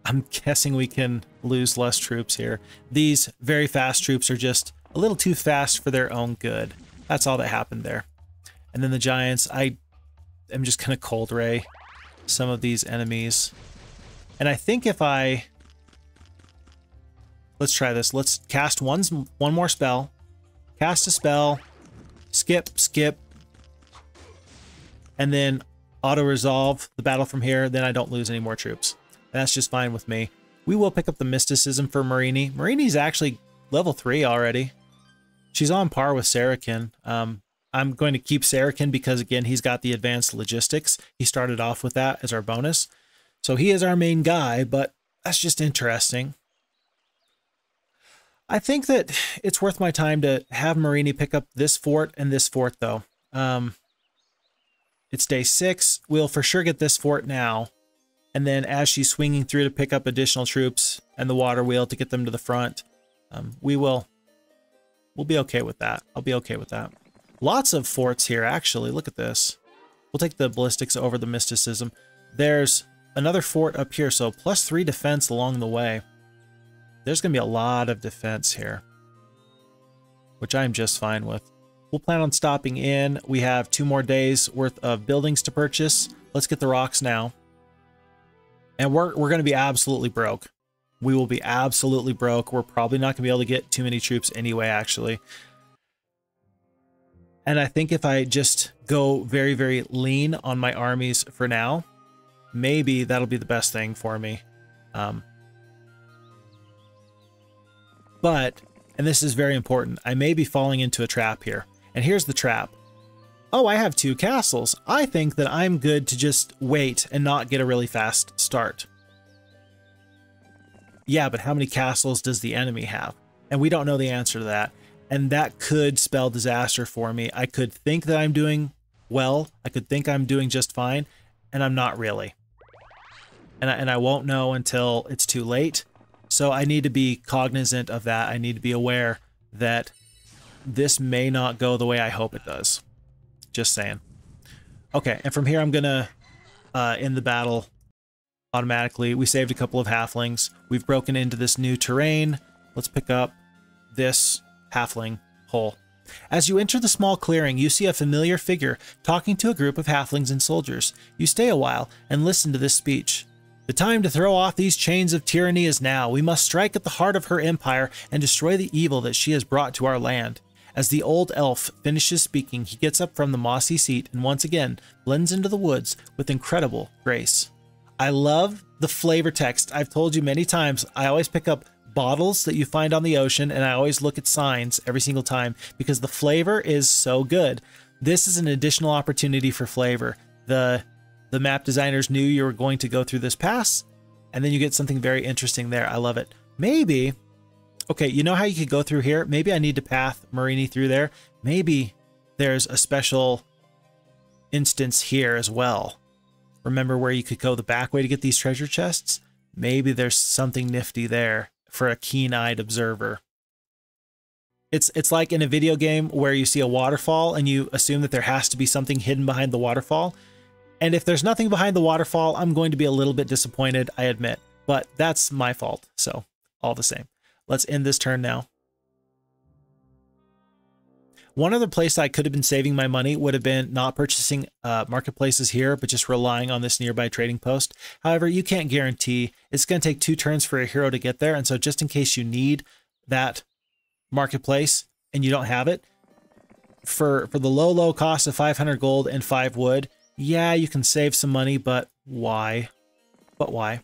I'm guessing we can lose less troops here. These very fast troops are just a little too fast for their own good. That's all that happened there. And then the giants, I am just going to cold ray some of these enemies. And I think if I... Let's try this. Let's cast one more spell. Cast a spell. Skip. And then auto-resolve the battle from here. Then I don't lose any more troops. That's just fine with me. We will pick up the mysticism for Marini. Marini's actually level 3 already. She's on par with Sarrakin. I'm going to keep Sarrakin because, again, he's got the advanced logistics. He started off with that as our bonus. So he is our main guy, but that's just interesting. I think that it's worth my time to have Marini pick up this fort and this fort, though. It's day 6. We'll for sure get this fort now. And then as she's swinging through to pick up additional troops and the water wheel to get them to the front, we'll be okay with that. I'll be okay with that. Lots of forts here, actually. Look at this. We'll take the ballistics over the mysticism. There's another fort up here, so +3 defense along the way. There's going to be a lot of defense here, which I'm just fine with. We'll plan on stopping in. We have 2 more days worth of buildings to purchase. Let's get the rocks now. And we're going to be absolutely broke. We will be absolutely broke. We're probably not going to be able to get too many troops anyway, actually. And I think if I just go very, very lean on my armies for now, maybe that'll be the best thing for me. But, and this is very important, I may be falling into a trap here. And here's the trap. Oh, I have 2 castles. I think that I'm good to just wait and not get a really fast start. Yeah, but how many castles does the enemy have? And we don't know the answer to that. And that could spell disaster for me. I could think that I'm doing well. I could think I'm doing just fine. And I'm not really. And I won't know until it's too late. So I need to be cognizant of that. I need to be aware that this may not go the way I hope it does. Just saying. Okay, and from here I'm gonna end the battle automatically. We saved a couple of halflings. We've broken into this new terrain. Let's pick up this halfling hole. As you enter the small clearing, you see a familiar figure talking to a group of halflings and soldiers. You stay a while and listen to this speech. The time to throw off these chains of tyranny is now. We must strike at the heart of her empire and destroy the evil that she has brought to our land. As the old elf finishes speaking, he gets up from the mossy seat and once again blends into the woods with incredible grace. I love the flavor text. I've told you many times, I always pick up bottles that you find on the ocean and I always look at signs every single time because the flavor is so good. This is an additional opportunity for flavor. The map designers knew you were going to go through this pass and then you get something very interesting there. I love it. Maybe... Okay, you know how you could go through here? Maybe I need to path Marini through there. Maybe there's a special instance here as well. Remember where you could go the back way to get these treasure chests? Maybe there's something nifty there for a keen-eyed observer. It's like in a video game where you see a waterfall and you assume that there has to be something hidden behind the waterfall. And if there's nothing behind the waterfall, I'm going to be a little bit disappointed, I admit. But that's my fault, so all the same. Let's end this turn now. One other place I could have been saving my money would have been not purchasing marketplaces here, but just relying on this nearby trading post. However, you can't guarantee. It's going to take 2 turns for a hero to get there. And so just in case you need that marketplace and you don't have it, for the low cost of 500 gold and 5 wood, Yeah, you can save some money, but why? But why?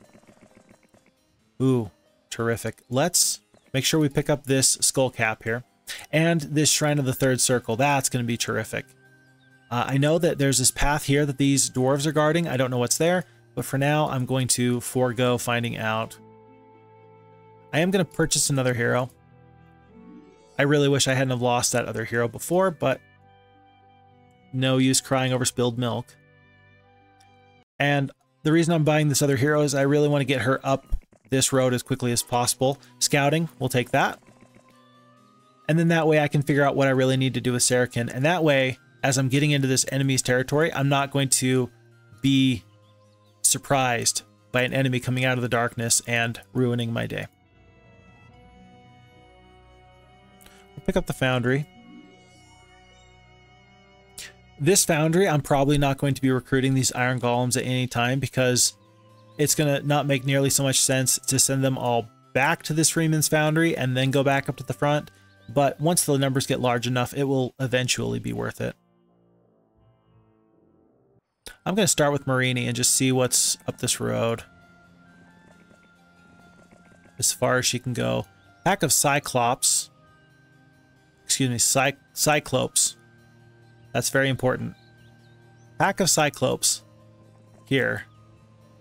Ooh, terrific. Let's make sure we pick up this skull cap here. And this Shrine of the Third Circle. That's going to be terrific. I know that there's this path here that these dwarves are guarding. I don't know what's there, but for now, I'm going to forego finding out. I am going to purchase another hero. I really wish I hadn't have lost that other hero before, but no use crying over spilled milk. And the reason I'm buying this other hero is I really want to get her up this road as quickly as possible. Scouting, we'll take that. And then that way I can figure out what I really need to do with Saracen. And that way, as I'm getting into this enemy's territory, I'm not going to be surprised by an enemy coming out of the darkness and ruining my day. We'll pick up the foundry. This foundry, I'm probably not going to be recruiting these iron golems at any time because it's going to not make nearly so much sense to send them all back to this Freeman's foundry and then go back up to the front. But once the numbers get large enough, it will eventually be worth it. I'm going to start with Marini and just see what's up this road. As far as she can go. Pack of Cyclops. Excuse me, Cyclopes. That's very important. Pack of Cyclopes. Here.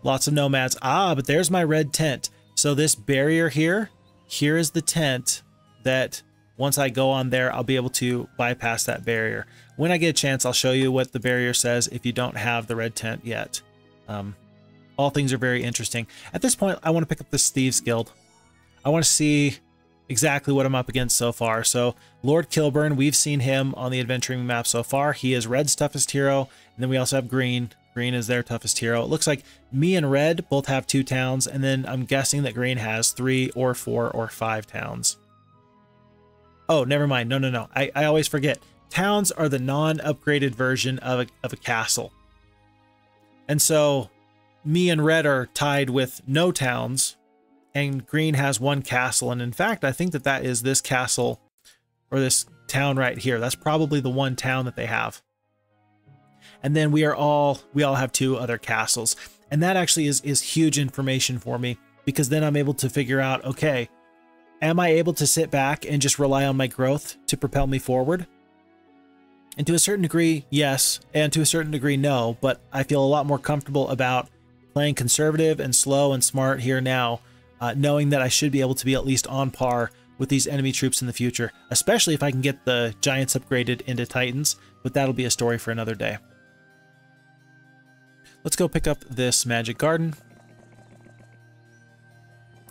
Lots of nomads. Ah, but there's my red tent. So this barrier here is the tent that once I go on there, I'll be able to bypass that barrier. When I get a chance, I'll show you what the barrier says if you don't have the red tent yet. All things are very interesting. At this point, I want to pick up this Thieves Guild. I want to see exactly what I'm up against so far. So Lord Kilburn, we've seen him on the adventuring map so far. He is Red's toughest hero. And then we also have Green. Green is their toughest hero. It looks like me and Red both have 2 towns. And then I'm guessing that Green has 3 or 4 or 5 towns. Oh, never mind. No. I always forget. Towns are the non-upgraded version of a castle. And so me and Red are tied with no towns. And Green has 1 castle. And in fact, I think that that is this castle or this town right here. That's probably the 1 town that they have. And then we all have 2 other castles. And that actually is huge information for me because then I'm able to figure out, okay, am I able to sit back and just rely on my growth to propel me forward? And to a certain degree, yes. And to a certain degree, no. But I feel a lot more comfortable about playing conservative and slow and smart here now, knowing that I should be able to be at least on par with these enemy troops in the future, especially if I can get the giants upgraded into titans, but that'll be a story for another day. Let's go pick up this magic garden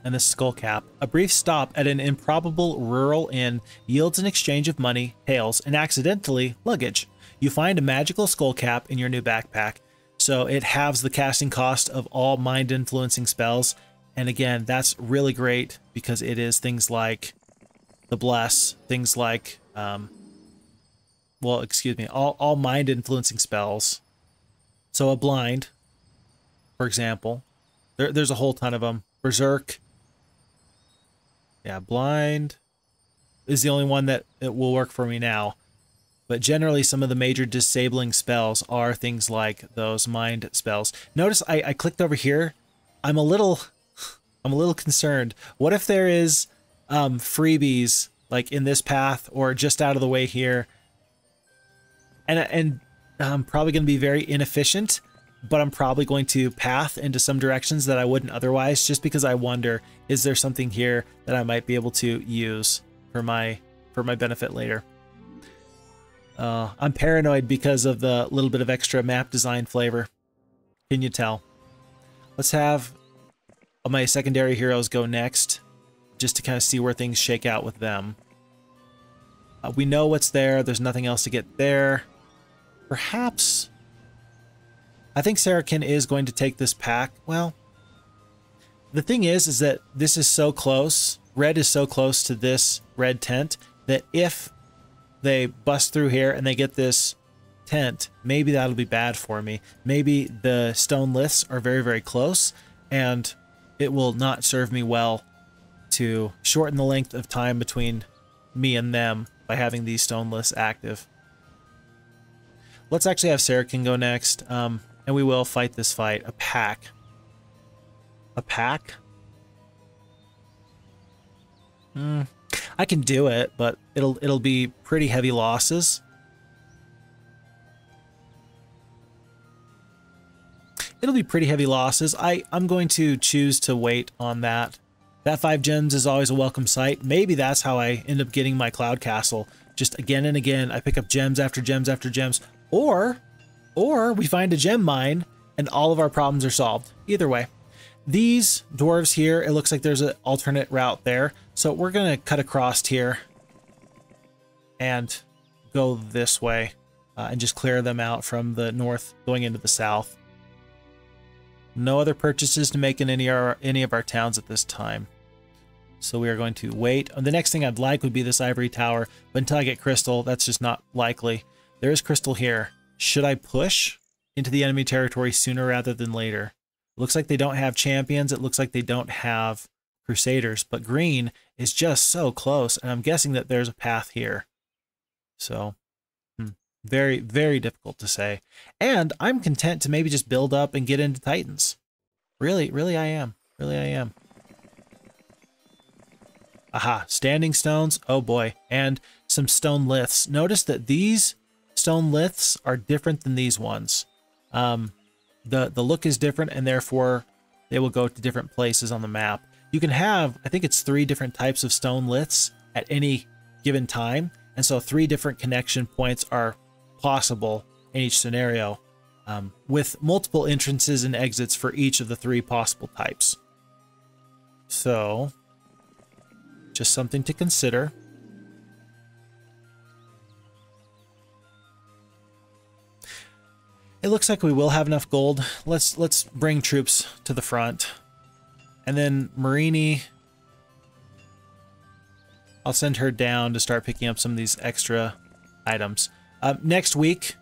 and this skull cap. A brief stop at an improbable rural inn yields an exchange of money, hails, and accidentally luggage. You find a magical skull cap in your new backpack, so it halves the casting cost of all mind-influencing spells. And again, that's really great because it is things like the Bless, things like, well, excuse me, all mind-influencing spells. So a Blind, for example. There's a whole ton of them. Berserk. Yeah, Blind is the only one that it will work for me now. But generally, some of the major disabling spells are things like those mind spells. Notice I clicked over here. I'm a little concerned. What if there is freebies like in this path or just out of the way here? And I'm probably going to be very inefficient, but I'm probably going to path into some directions that I wouldn't otherwise, just because I wonder, is there something here that I might be able to use for my benefit later? I'm paranoid because of the little bit of extra map design flavor. Can you tell? Let's have my secondary heroes go next, just to kind of see where things shake out with them. We know what's there. There's nothing else to get there. Perhaps... I think Saracen is going to take this pack. Well, the thing is that this is so close. Red is so close to this red tent that if they bust through here and they get this tent, maybe that'll be bad for me. Maybe the stone liths are very, very close, and it will not serve me well to shorten the length of time between me and them by having these stone liths active. let's actually have Saracen go next, and we will fight this fight. A pack. A pack? I can do it, but it'll be pretty heavy losses. It'll be pretty heavy losses. I'm going to choose to wait on that. That 5 gems is always a welcome sight. Maybe that's how I end up getting my Cloud Castle. Just again and again, I pick up gems after gems after gems. Or we find a gem mine and all of our problems are solved. Either way. These dwarves here, it looks like there's an alternate route there. So we're going to cut across here and go this way and just clear them out from the north going into the south. No other purchases to make in any of our towns at this time. So we are going to wait. The next thing I'd like would be this ivory tower, but until I get crystal, that's just not likely. There is crystal here. Should I push into the enemy territory sooner rather than later? It looks like they don't have champions. It looks like they don't have crusaders, but green is just so close, and I'm guessing that there's a path here. So, very, very difficult to say. And I'm content to maybe just build up and get into Titans. Really, really I am. Really I am. Aha, standing stones. Oh boy. And some stone liths. Notice that these stone liths are different than these ones. The look is different, and therefore they will go to different places on the map. You can have, I think it's 3 different types of stone liths at any given time. And so 3 different connection points are possible in each scenario, with multiple entrances and exits for each of the 3 possible types. So, just something to consider. It looks like we will have enough gold. Let's bring troops to the front. And then Marini, I'll send her down to start picking up some of these extra items. Next week,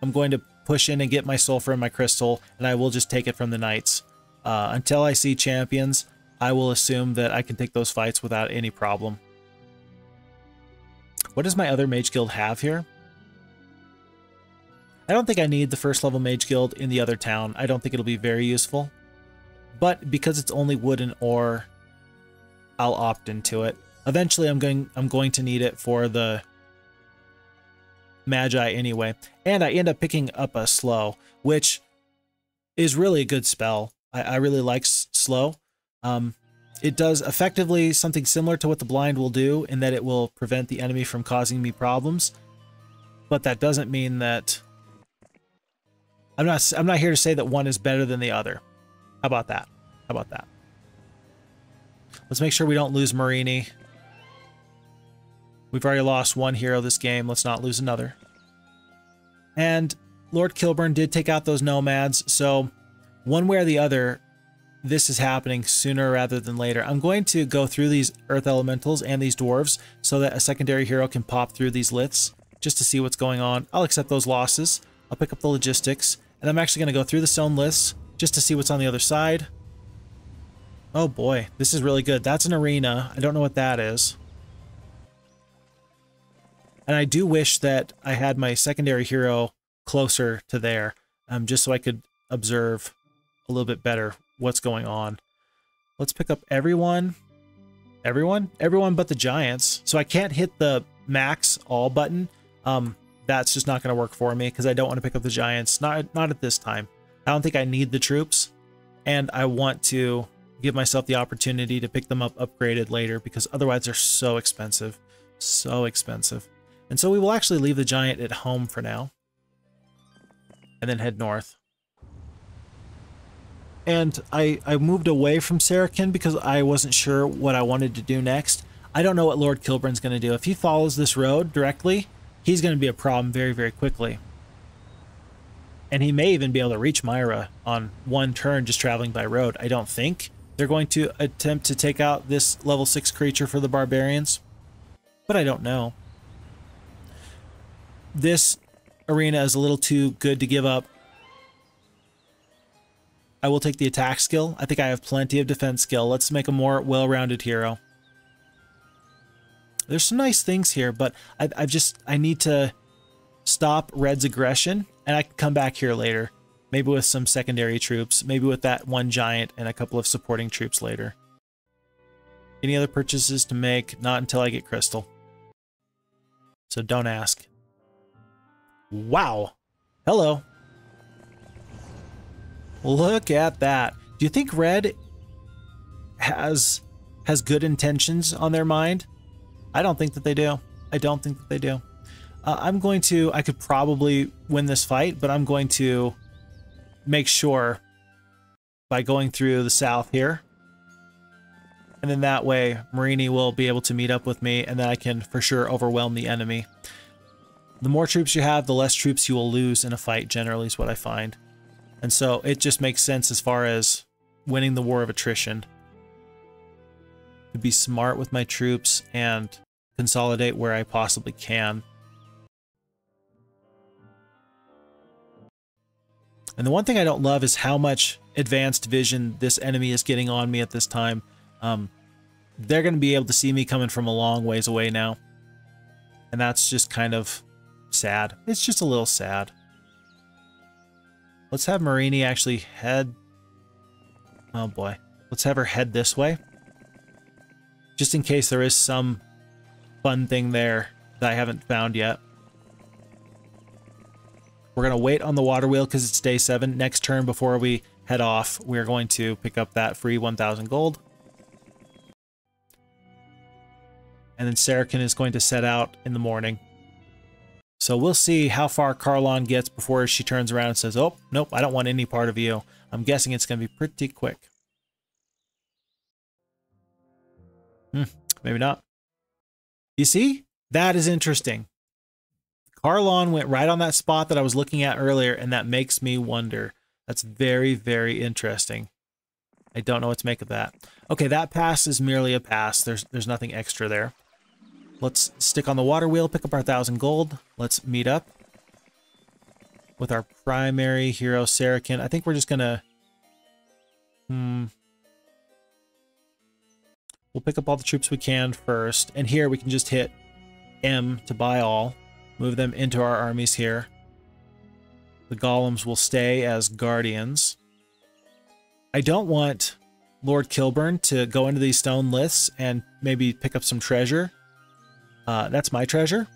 I'm going to push in and get my sulfur and my crystal, and I will just take it from the knights. Until I see champions, I will assume that I can take those fights without any problem. What does my other mage guild have here? I don't think I need the first level mage guild in the other town. I don't think it'll be very useful. But because it's only wood and ore, I'll opt into it. Eventually I'm going to need it for the Magi anyway. And I end up picking up a slow, which is really a good spell. I really like slow. It does effectively something similar to what the blind will do, in that it will prevent the enemy from causing me problems. But that doesn't mean that I'm not here to say that one is better than the other. How about that? How about that? Let's make sure we don't lose Marini. We've already lost 1 hero this game. Let's not lose another. And Lord Kilburn did take out those nomads, so one way or the other, this is happening sooner rather than later. I'm going to go through these earth elementals and these dwarves so that a secondary hero can pop through these liths just to see what's going on. I'll accept those losses. I'll pick up the logistics, and I'm actually going to go through the stone liths just to see what's on the other side. Oh boy, this is really good. That's an arena. I don't know what that is. And I do wish that I had my secondary hero closer to there, just so I could observe a little bit better what's going on. Let's pick up everyone. Everyone but the giants. So I can't hit the max all button. That's just not going to work for me because I don't want to pick up the giants. Not at this time. I don't think I need the troops, and I want to give myself the opportunity to pick them up upgraded later, because otherwise they're so expensive. So expensive. And so we will actually leave the giant at home for now, and then head north. And I moved away from Saracen because I wasn't sure what I wanted to do next. I don't know what Lord Kilburn's going to do. If he follows this road directly, he's going to be a problem very, very quickly. And he may even be able to reach Myra on 1 turn just traveling by road. I don't think they're going to attempt to take out this level 6 creature for the barbarians, but I don't know. This arena is a little too good to give up. I will take the attack skill. I think I have plenty of defense skill. Let's make a more well-rounded hero. There's some nice things here, but I need to stop Red's aggression, and I can come back here later. Maybe with some secondary troops, maybe with that one giant and a couple of supporting troops later. Any other purchases to make? Not until I get crystal. So don't ask. Wow. Hello. Look at that. Do you think Red has good intentions on their mind? I don't think that they do. I don't think that they do. I could probably win this fight, but I'm going to make sure by going through the south here. And then that way, Marini will be able to meet up with me, and then I can for sure overwhelm the enemy. The more troops you have, the less troops you will lose in a fight, generally, is what I find. And so it just makes sense as far as winning the war of attrition. To be smart with my troops and consolidate where I possibly can. And the one thing I don't love is how much advanced vision this enemy is getting on me at this time. They're going to be able to see me coming from a long ways away now. And that's just kind of sad. It's just a little sad. Let's have Marini actually head... Oh boy. Let's have her head this way. Just in case there is some fun thing there that I haven't found yet. We're going to wait on the water wheel because it's day 7. Next turn before we head off, we're going to pick up that free 1,000 gold. And then Saracen is going to set out in the morning. So we'll see how far Carlon gets before she turns around and says, oh, nope, I don't want any part of you. I'm guessing it's going to be pretty quick. Maybe not. You see? That is interesting. Carlon went right on that spot that I was looking at earlier, and that makes me wonder. That's very, very interesting. I don't know what to make of that. Okay, that pass is merely a pass. There's nothing extra there. Let's stick on the water wheel, pick up our 1,000 gold. Let's meet up with our primary hero, Saracen. I think we're just gonna... We'll pick up all the troops we can first. And here we can just hit M to buy all. Move them into our armies here. The golems will stay as guardians. I don't want Lord Kilburn to go into these stone liths and maybe pick up some treasure. That's my treasure.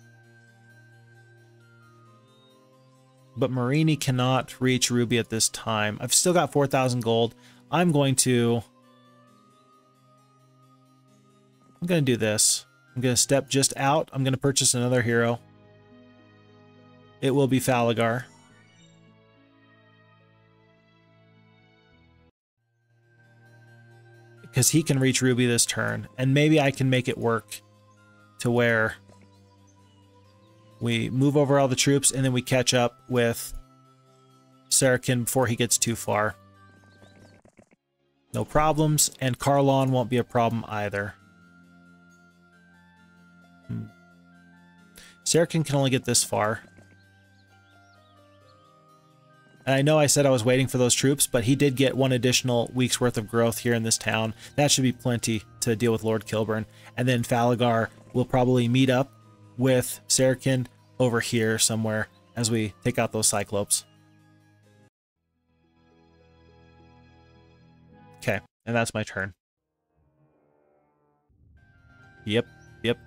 But Marini cannot reach Ruby at this time. I've still got 4,000 gold. I'm going to do this. I'm going to step just out. I'm going to purchase another hero. It will be Falagar. Because he can reach Ruby this turn. And maybe I can make it work to where we move over all the troops and then we catch up with Saracen before he gets too far. No problems. And Carlon won't be a problem either. Saracen can only get this far. And I know I said I was waiting for those troops, but he did get 1 additional week's worth of growth here in this town. That should be plenty to deal with Lord Kilburn. And then Falagar will probably meet up with Saracen over here somewhere as we take out those Cyclopes. Okay, and that's my turn. Yep,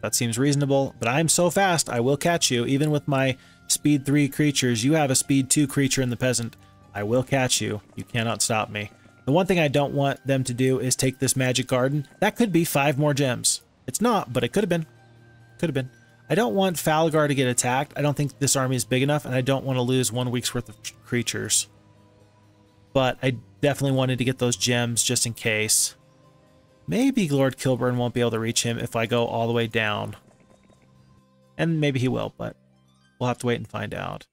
that seems reasonable. But I'm so fast, I will catch you. Even with my speed 3 creatures, you have a speed 2 creature in the peasant. I will catch you. You cannot stop me. The one thing I don't want them to do is take this magic garden. That could be 5 more gems. It's not, but it could have been. Could have been. I don't want Falagar to get attacked. I don't think this army is big enough, and I don't want to lose 1 week's worth of creatures. But I definitely wanted to get those gems just in case. Maybe Lord Kilburn won't be able to reach him if I go all the way down. And maybe he will, but we'll have to wait and find out.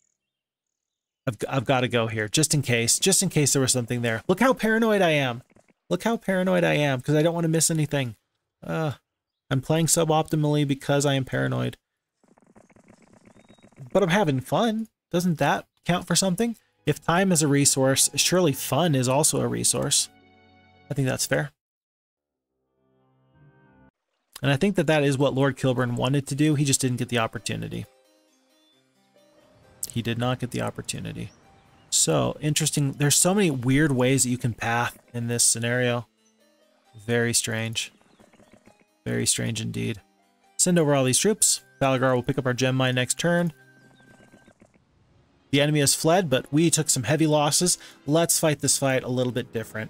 I've got to go here, just in case there was something there. Look how paranoid I am. Look how paranoid I am, because I don't want to miss anything. I'm playing suboptimally because I am paranoid. But I'm having fun. Doesn't that count for something? If time is a resource, surely fun is also a resource. I think that's fair. And I think that that is what Lord Kilburn wanted to do. He just didn't get the opportunity. He did not get the opportunity. So, interesting. There's so many weird ways that you can path in this scenario. Very strange. Very strange indeed. Send over all these troops. Agar will pick up our gem mine next turn. The enemy has fled, but we took some heavy losses. Let's fight this fight a little bit different.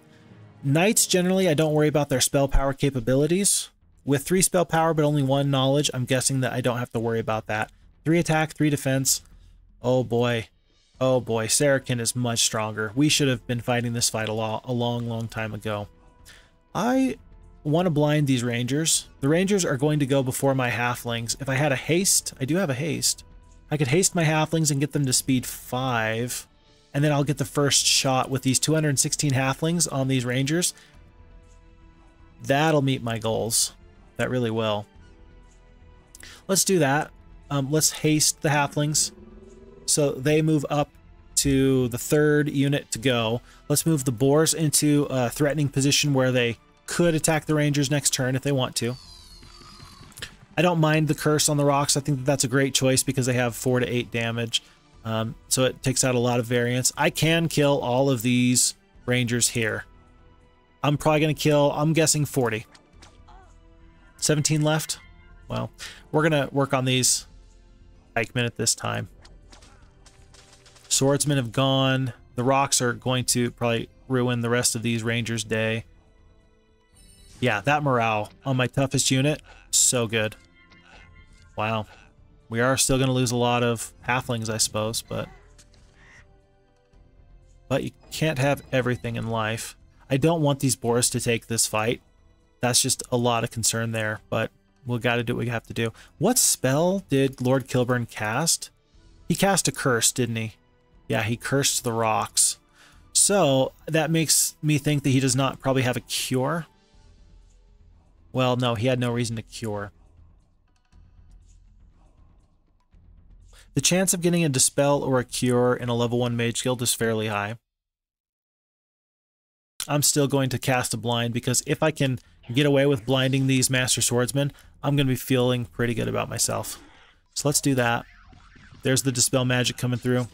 Knights, generally, I don't worry about their spell power capabilities. With 3 spell power, but only 1 knowledge, I'm guessing that I don't have to worry about that. 3 attack, 3 defense. Oh boy. Oh boy, Saracen is much stronger. We should have been fighting this fight a long time ago. I want to blind these rangers. The rangers are going to go before my halflings. If I had a haste, I do have a haste. I could haste my halflings and get them to speed 5, and then I'll get the first shot with these 216 halflings on these rangers. That'll meet my goals. That really will. Let's do that. Let's haste the halflings so they move up to the 3rd unit to go. Let's move the boars into a threatening position where they could attack the rangers next turn if they want to. I don't mind the curse on the rocks. I think that's a great choice because they have 4 to 8 damage. So it takes out a lot of variance. I can kill all of these rangers here. I'm probably going to kill, I'm guessing 40. 17 left. Well, we're going to work on these pikemen at this time. Swordsmen have gone. The rocks are going to probably ruin the rest of these rangers' day. Yeah, that morale on my toughest unit, so good. Wow. We are still going to lose a lot of halflings, I suppose, but you can't have everything in life. I don't want these boars to take this fight. That's just a lot of concern there, but we've got to do what we have to do. What spell did Lord Kilburn cast? He cast a curse, didn't he? Yeah, he cursed the rocks. So that makes me think that he does not probably have a cure. Well, no, he had no reason to cure. The chance of getting a Dispel or a Cure in a level 1 Mage Guild is fairly high. I'm still going to cast a blind because if I can get away with blinding these Master Swordsmen, I'm going to be feeling pretty good about myself. So let's do that. There's the Dispel magic coming through.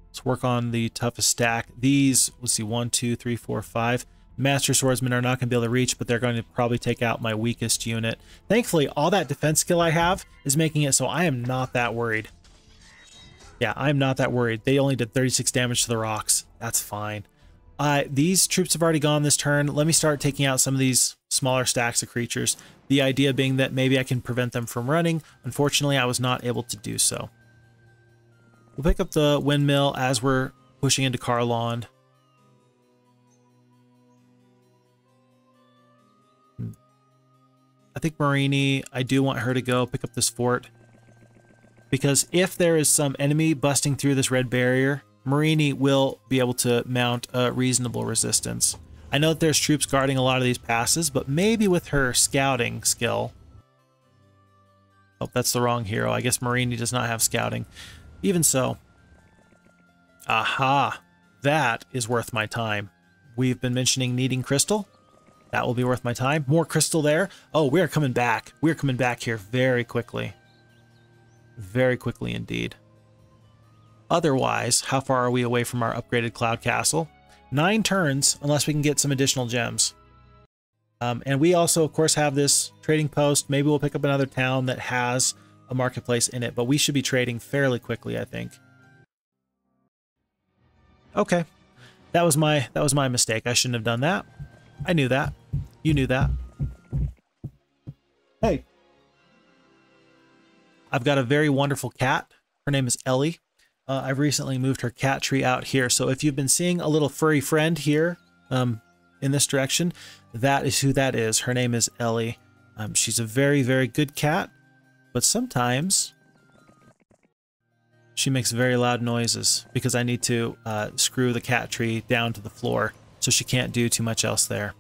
Let's work on the toughest stack. These, let's see, 1, 2, 3, 4, 5. Master Swordsmen are not going to be able to reach, but they're going to probably take out my weakest unit. Thankfully, all that defense skill I have is making it so I am not that worried. Yeah, I'm not that worried. They only did 36 damage to the rocks. That's fine. These troops have already gone this turn. Let me start taking out some of these smaller stacks of creatures. The idea being that maybe I can prevent them from running. Unfortunately, I was not able to do so. We'll pick up the windmill as we're pushing into Carlond. I think Marini, I do want her to go pick up this fort. Because if there is some enemy busting through this red barrier, Marini will be able to mount a reasonable resistance. I know that there's troops guarding a lot of these passes, but maybe with her scouting skill. Oh, that's the wrong hero. I guess Marini does not have scouting. Even so. Aha! That is worth my time. We've been mentioning needing crystal. That will be worth my time. More crystal there. Oh, we are coming back. We're coming back here very quickly. Very quickly indeed. Otherwise, how far are we away from our upgraded cloud castle? 9 turns, unless we can get some additional gems. And we also, of course, have this trading post. Maybe we'll pick up another town that has a marketplace in it, but we should be trading fairly quickly, I think. Okay. That was my mistake. I shouldn't have done that. I knew that. You knew that. Hey. I've got a very wonderful cat. Her name is Ellie. I've recently moved her cat tree out here. So if you've been seeing a little furry friend here in this direction, that is who that is. Her name is Ellie. She's a very, very good cat, but sometimes she makes very loud noises because I need to screw the cat tree down to the floor, so she can't do too much else there.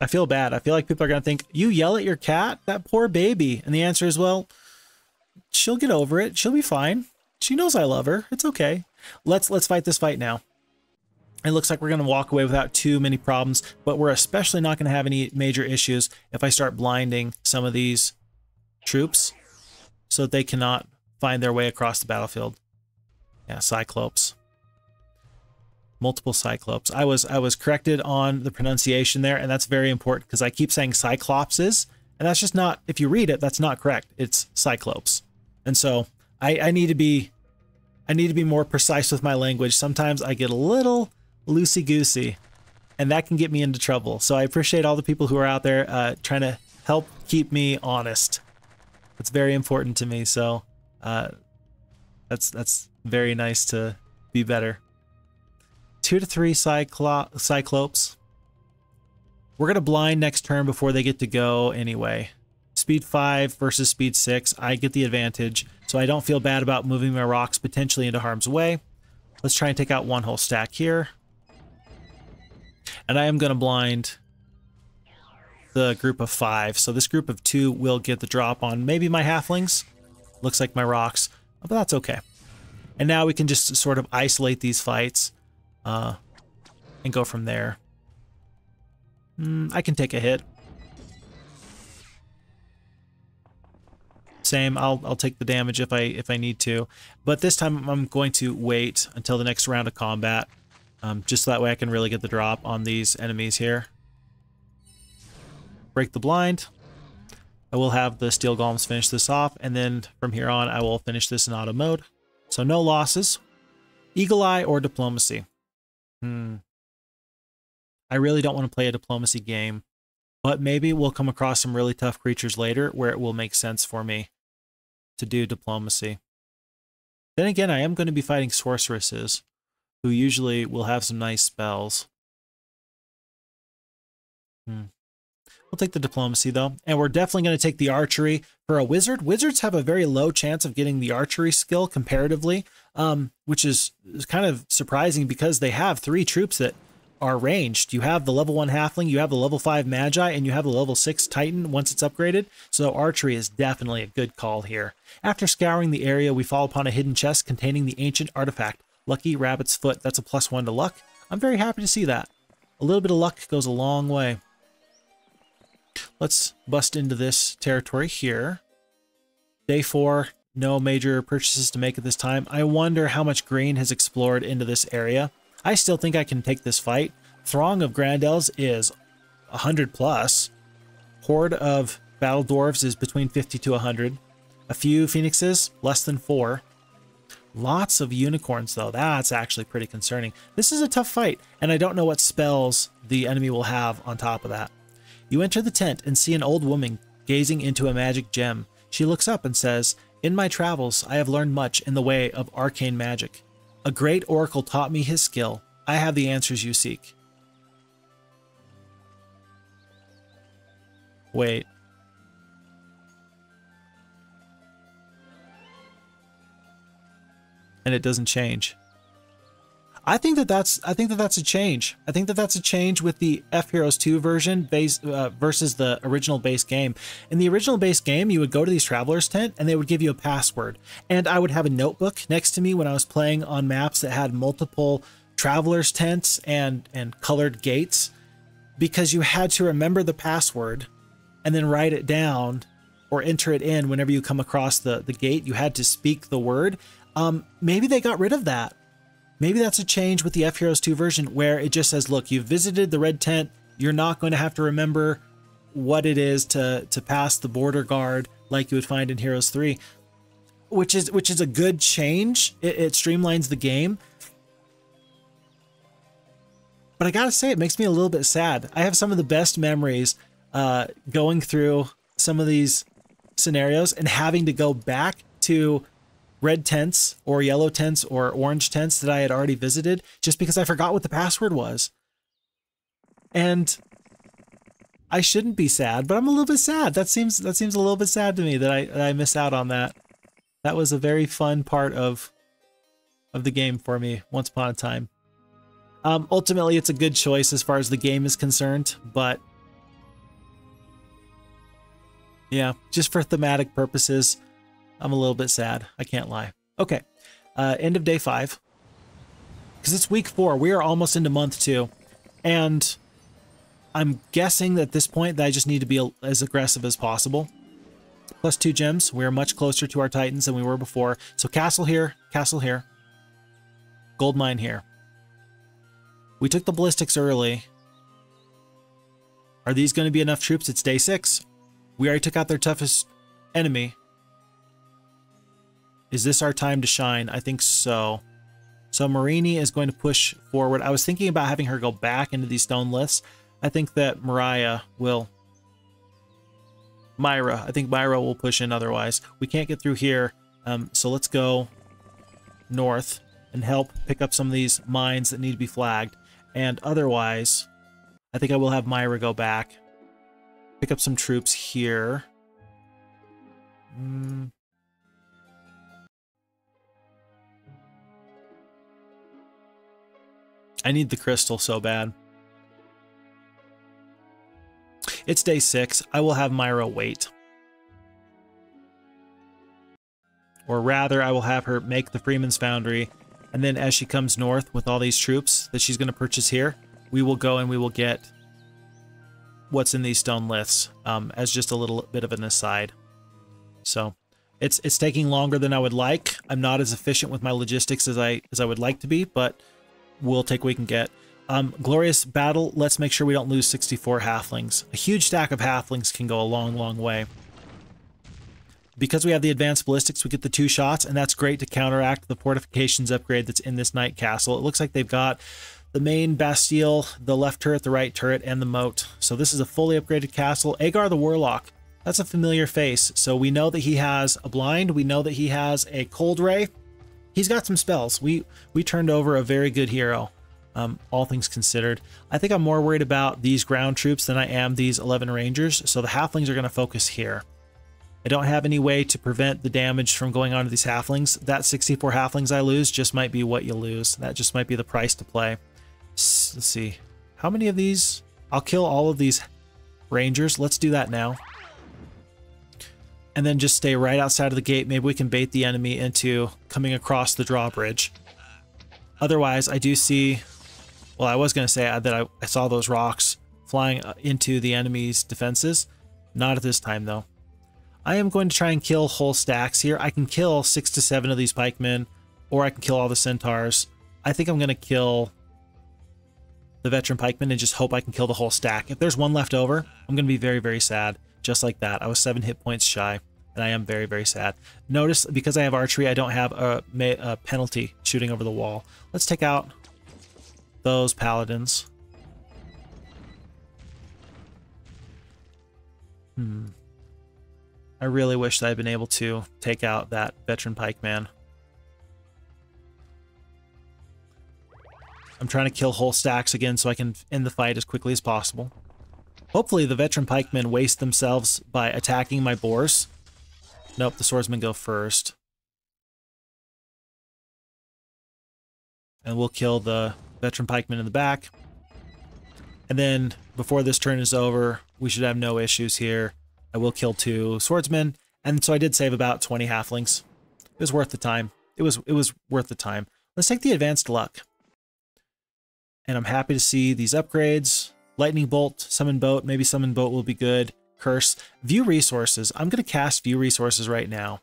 I feel bad. I feel like people are going to think, you yell at your cat? That poor baby. And the answer is, well, she'll get over it. She'll be fine. She knows I love her. It's okay. Let's fight this fight now. It looks like we're going to walk away without too many problems, but we're especially not going to have any major issues if I start blinding some of these troops so that they cannot find their way across the battlefield. Yeah, Cyclopes. Multiple Cyclopes. I was corrected on the pronunciation there, and that's very important because I keep saying Cyclopses, and that's just not, if you read it, that's not correct. It's Cyclopes. And so I need to be more precise with my language. Sometimes I get a little loosey-goosey, and that can get me into trouble. So I appreciate all the people who are out there trying to help keep me honest. It's very important to me, so that's very nice to be better. 2 to 3 Cyclopes. We're going to blind next turn before they get to go anyway. Speed 5 versus speed 6. I get the advantage, so I don't feel bad about moving my rocks potentially into harm's way. Let's try and take out one whole stack here. And I am going to blind the group of 5. So this group of 2 will get the drop on maybe my halflings. Looks like my rocks, but that's okay. And now we can just sort of isolate these fights and go from there. I can take a hit. Same, I'll take the damage if I need to. But this time I'm going to wait until the next round of combat. Just so that way I can really get the drop on these enemies here. Break the blind. I will have the steel golems finish this off, and then from here on I will finish this in auto mode. So no losses. Eagle Eye or Diplomacy. I really don't want to play a diplomacy game, but maybe we'll come across some really tough creatures later where it will make sense for me to do diplomacy. Then again, I am going to be fighting sorceresses, who usually will have some nice spells. We'll take the diplomacy though, and we're definitely going to take the archery for a wizard. Wizards have a very low chance of getting the archery skill comparatively, which is kind of surprising because they have 3 troops that are ranged. You have the level 1 halfling, you have the level 5 magi, and you have the level 6 titan once it's upgraded. So archery is definitely a good call here. After scouring the area, we fall upon a hidden chest containing the ancient artifact, Lucky Rabbit's Foot. That's a +1 to luck. I'm very happy to see that. A little bit of luck goes a long way. Let's bust into this territory here. Day 4, no major purchases to make at this time. I wonder how much green has explored into this area. I still think I can take this fight. Throng of Grand Elves is 100 plus. Horde of Battle Dwarves is between 50 to 100. A few Phoenixes, less than 4. Lots of unicorns though, that's actually pretty concerning. This is a tough fight, and I don't know what spells the enemy will have on top of that. You enter the tent and see an old woman gazing into a magic gem. She looks up and says, "In my travels, I have learned much in the way of arcane magic. A great oracle taught me his skill. I have the answers you seek." Wait. And it doesn't change. I think that's a change. I think that's a change with the FHeroes2 version versus the original base game. In the original base game, you would go to these travelers tent and they would give you a password. And I would have a notebook next to me when I was playing on maps that had multiple travelers tents and colored gates, because you had to remember the password and then write it down or enter it in whenever you come across the gate. You had to speak the word. Maybe they got rid of that. Maybe that's a change with the FHeroes2 version where it just says, look, you've visited the red tent. You're not going to have to remember what it is to pass the border guard like you would find in Heroes 3, which is a good change. It streamlines the game. But I gotta say, it makes me a little bit sad. I have some of the best memories going through some of these scenarios and having to go back to red tents or yellow tents or orange tents that I had already visited just because I forgot what the password was. And I shouldn't be sad, but I'm a little bit sad. That seems a little bit sad to me that I miss out on that. That was a very fun part of the game for me once upon a time. Ultimately, it's a good choice as far as the game is concerned, but yeah, just for thematic purposes, I'm a little bit sad. I can't lie. Okay, end of day 5. because it's week 4. We are almost into month 2. And I'm guessing that at this point that I just need to be as aggressive as possible. Plus 2 gems. We are much closer to our Titans than we were before. So castle here, gold mine here. We took the ballistics early. Are these going to be enough troops? It's day 6. We already took out their toughest enemy. Is this our time to shine? I think so. So Marini is going to push forward. I was thinking about having her go back into these stone lifts. I think that I think Myra will push in otherwise. We can't get through here. So let's go north and help pick up some of these mines that need to be flagged. And otherwise, I think I will have Myra go back. Pick up some troops here. I need the crystal so bad. It's day 6. I will have Myra wait. Or rather, I will have her make the Freeman's Foundry. And then as she comes north with all these troops that she's going to purchase here, we will go and we will get what's in these stone lifts as just a little bit of an aside. So it's taking longer than I would like. I'm not as efficient with my logistics as I would like to be, but we'll take what we can get. Glorious battle. Let's make sure we don't lose 64 halflings. A huge stack of halflings can go a long, long way. Because we have the advanced ballistics, we get the 2 shots, and that's great to counteract the fortifications upgrade that's in this Knight Castle. It looks like they've got the main Bastille, the left turret, the right turret, and the moat. So this is a fully upgraded castle. Agar the Warlock. That's a familiar face. So we know that he has a blind. We know that he has a cold ray. He's got some spells. We turned over a very good hero, all things considered. I think I'm more worried about these ground troops than I am these 11 rangers. So the halflings are going to focus here. I don't have any way to prevent the damage from going on to these halflings. That 64 halflings I lose just might be what you lose. That just might be the price to play. Let's see. How many of these? I'll kill all of these rangers. Let's do that now. And then just stay right outside of the gate. Maybe we can bait the enemy into coming across the drawbridge. Otherwise, I do see... Well, I was going to say that I saw those rocks flying into the enemy's defenses. Not at this time, though. I am going to try and kill whole stacks here. I can kill 6 to 7 of these pikemen, or I can kill all the centaurs. I think I'm going to kill the veteran pikemen and just hope I can kill the whole stack. If there's one left over, I'm going to be very, very sad. Just like that. I was 7 hit points shy, and I am very, very sad. Notice, because I have archery, I don't have a penalty shooting over the wall. Let's take out those paladins. I really wish that I'd been able to take out that veteran pikeman. I'm trying to kill whole stacks again so I can end the fight as quickly as possible. Hopefully the veteran pikemen waste themselves by attacking my boars. Nope, the swordsmen go first. And we'll kill the veteran pikemen in the back. And then, before this turn is over, we should have no issues here. I will kill 2 swordsmen. And so I did save about 20 halflings. It was worth the time. It was worth the time. Let's take the advanced luck. And I'm happy to see these upgrades. Lightning Bolt, Summon Boat, maybe Summon Boat will be good. Curse. View Resources. I'm going to cast View Resources right now.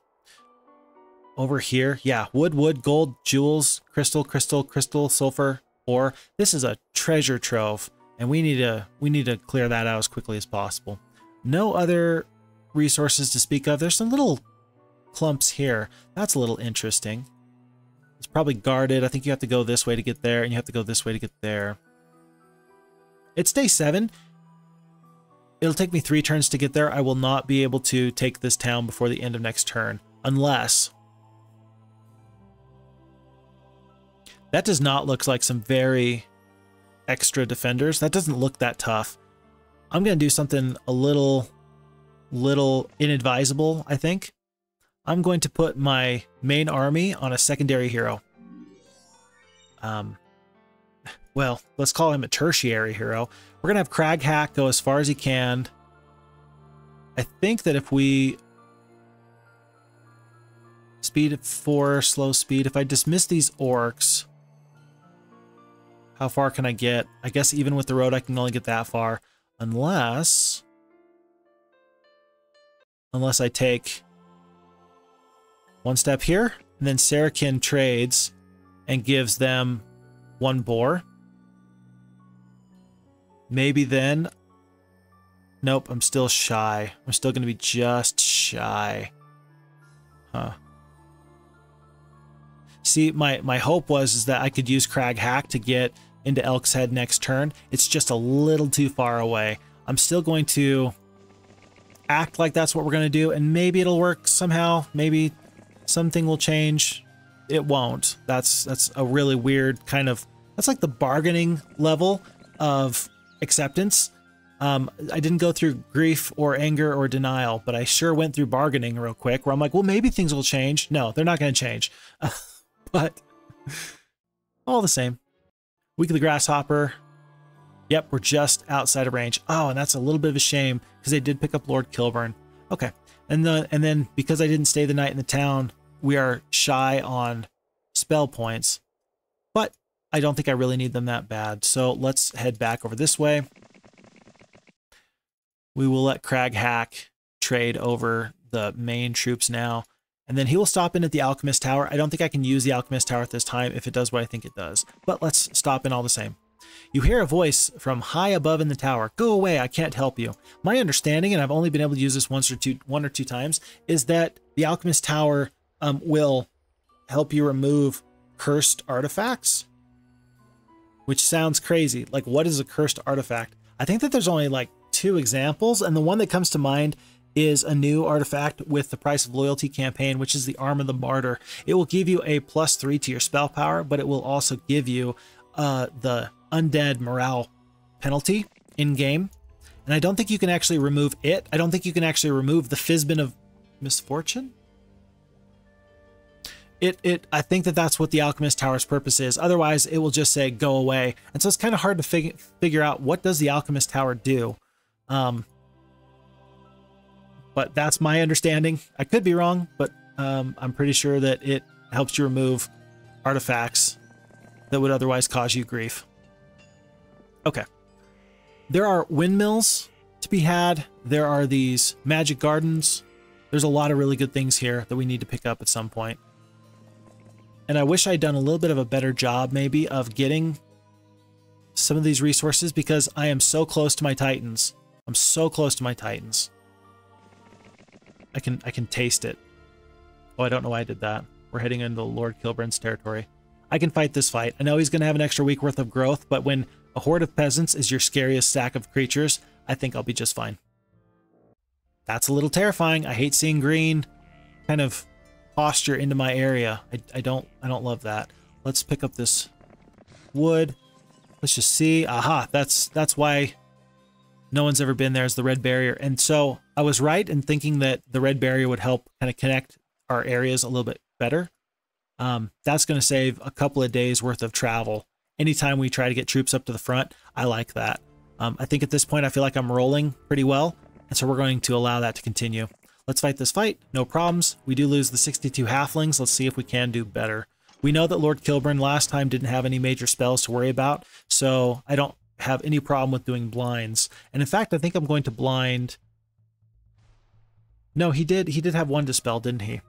Over here, yeah, wood, gold, jewels, crystal, sulfur, ore. This is a treasure trove, and we need to clear that out as quickly as possible. No other resources to speak of. There's some little clumps here. That's a little interesting. It's probably guarded. I think you have to go this way to get there, and you have to go this way to get there. It's day 7. It'll take me 3 turns to get there. I will not be able to take this town before the end of next turn, unless... That does not look like some very extra defenders. That doesn't look that tough. I'm going to do something a little inadvisable, I think. I'm going to put my main army on a secondary hero. Well, let's call him a tertiary hero. We're going to have Craghack go as far as he can. I think that if we... Speed at 4, slow speed. If I dismiss these orcs... How far can I get? I guess even with the road, I can only get that far. Unless I take one step here, and then Sarakin trades and gives them one boar. Maybe then... Nope, I'm still shy. I'm still going to be just shy. Huh. See, my hope is that I could use Crag Hack to get into Elk's Head next turn. It's just a little too far away. I'm still going to act like that's what we're going to do, and maybe it'll work somehow. Maybe something will change. It won't. That's a really weird kind of... That's like the bargaining level of acceptance. I didn't go through grief or anger or denial, but I sure went through bargaining real quick, where I'm like, well, maybe things will change. No, they're not going to change. But all the same. Weekly Grasshopper. Yep, we're just outside of range. Oh, and that's a little bit of a shame because they did pick up Lord Kilburn. Okay, and then because I didn't stay the night in the town, we are shy on spell points, but I don't think I really need them that bad. So let's head back over this way. We will let Crag Hack trade over the main troops now, and then he will stop in at the Alchemist Tower. I don't think I can use the Alchemist Tower at this time if it does what I think it does, but let's stop in all the same. You hear a voice from high above in the tower. Go away, I can't help you. My understanding, and I've only been able to use this one or two times, is that the Alchemist Tower will help you remove cursed artifacts, which sounds crazy. Like, what is a cursed artifact? I think that there's only like 2 examples, and the one that comes to mind is a new artifact with the Price of Loyalty campaign, which is the Arm of the Martyr. It will give you a +3 to your spell power, but it will also give you the undead morale penalty in game. And I don't think you can actually remove it. I don't think you can actually remove the Fizbin of Misfortune. I think that that's what the Alchemist Tower's purpose is. Otherwise, it will just say go away. And so it's kind of hard to figure out what does the Alchemist Tower do. But that's my understanding. I could be wrong, but I'm pretty sure that it helps you remove artifacts that would otherwise cause you grief. Okay. There are windmills to be had. There are these magic gardens. There's a lot of really good things here that we need to pick up at some point. And I wish I'd done a little bit of a better job maybe of getting some of these resources, because I am so close to my Titans. I'm so close to my Titans. I can taste it. Oh, I don't know why I did that. We're heading into Lord Kilburn's territory. I can fight this fight. I know he's going to have an extra week worth of growth, but when a horde of peasants is your scariest stack of creatures, I think I'll be just fine. That's a little terrifying. I hate seeing green kind of posture into my area. I don't love that. Let's pick up this wood. Let's just see. Aha, that's why no one's ever been there, is the red barrier. And so I was right in thinking that the red barrier would help kind of connect our areas a little bit better. That's going to save a couple of days worth of travel. Anytime we try to get troops up to the front, I like that. I think at this point, I feel like I'm rolling pretty well. And so we're going to allow that to continue. Let's fight this fight. No problems. We do lose the 62 halflings. Let's see if we can do better. We know that Lord Kilburn last time didn't have any major spells to worry about, so I don't have any problem with doing blinds. And in fact, I think I'm going to blind... No, he did have one dispel, didn't he?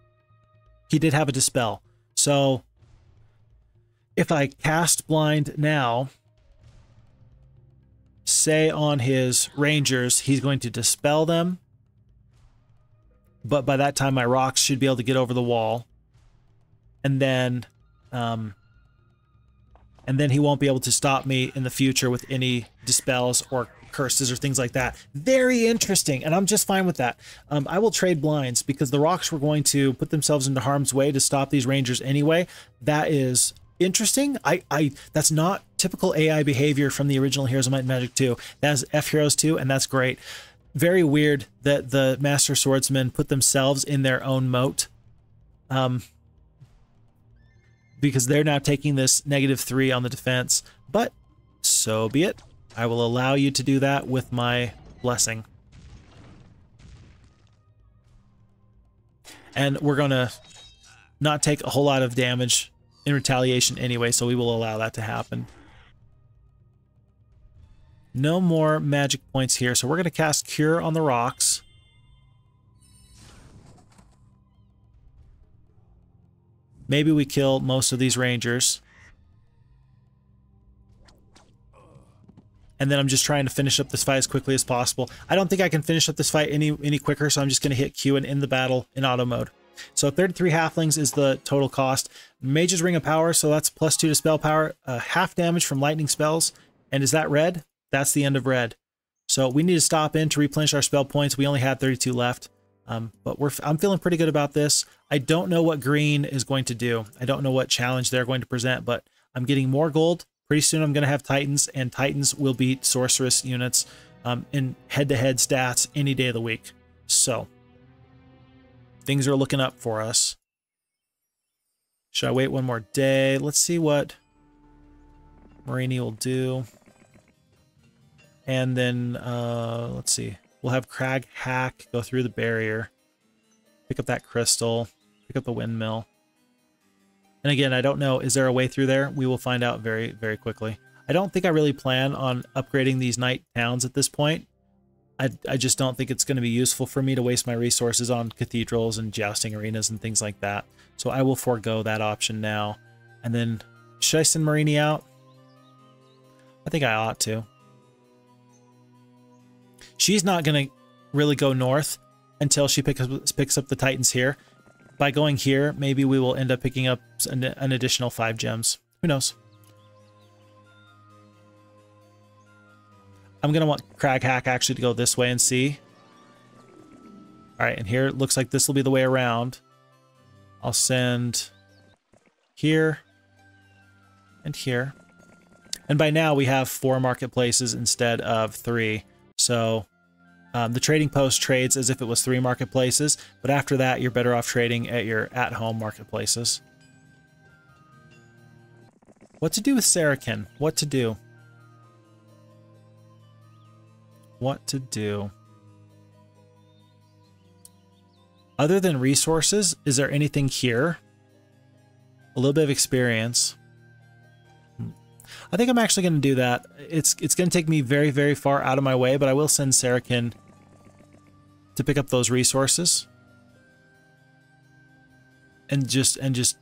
He did have a dispel. So if I cast blind now, say on his rangers, he's going to dispel them. But by that time, my rocks should be able to get over the wall. And then he won't be able to stop me in the future with any dispels or curses or things like that. Very interesting, and I'm just fine with that. I will trade blinds because the rocks were going to put themselves into harm's way to stop these rangers anyway. That is interesting. That's not typical AI behavior from the original Heroes of Might and Magic 2. That's FHeroes2, and that's great. Very weird that the Master Swordsmen put themselves in their own moat. Because they're now taking this -3 on the defense. But so be it. I will allow you to do that with my blessing. And we're going to not take a whole lot of damage in retaliation anyway, so we will allow that to happen. No more magic points here, so we're going to cast Cure on the rocks. Maybe we kill most of these rangers. And then I'm just trying to finish up this fight as quickly as possible. I don't think I can finish up this fight any quicker, so I'm just going to hit Q and end the battle in auto mode. So 33 halflings is the total cost. Mage's Ring of Power, so that's +2 to spell power. Half damage from lightning spells. And is that red? That's the end of red. So we need to stop in to replenish our spell points. We only had 32 left. But I'm feeling pretty good about this. I don't know what green is going to do. I don't know what challenge they're going to present, but I'm getting more gold. Pretty soon I'm going to have Titans, and Titans will beat Sorceress units in head-to-head stats any day of the week. So things are looking up for us. Should I wait one more day? Let's see what Marini will do. And then, let's see. We'll have Crag Hack go through the barrier. Pick up that crystal. Pick up the windmill. And again, I don't know, is there a way through there? We will find out very, very quickly. I don't think I really plan on upgrading these night towns at this point. I just don't think it's going to be useful for me to waste my resources on cathedrals and jousting arenas and things like that. So I will forego that option now. And then, should I send Marini out? I think I ought to. She's not going to really go north until she picks up the Titans here. By going here, maybe we will end up picking up an additional 5 gems. Who knows? I'm going to want Crag Hack actually to go this way and see. All right, and here it looks like this will be the way around. I'll send here and here. And by now we have 4 marketplaces instead of 3. So the trading post trades as if it was 3 marketplaces, but after that you're better off trading at your at-home marketplaces. What to do with Saracen? What to do? What to do? Other than resources, is there anything here? A little bit of experience. I think I'm actually going to do that. It's going to take me very, very far out of my way, but I will send Saracen to pick up those resources. And just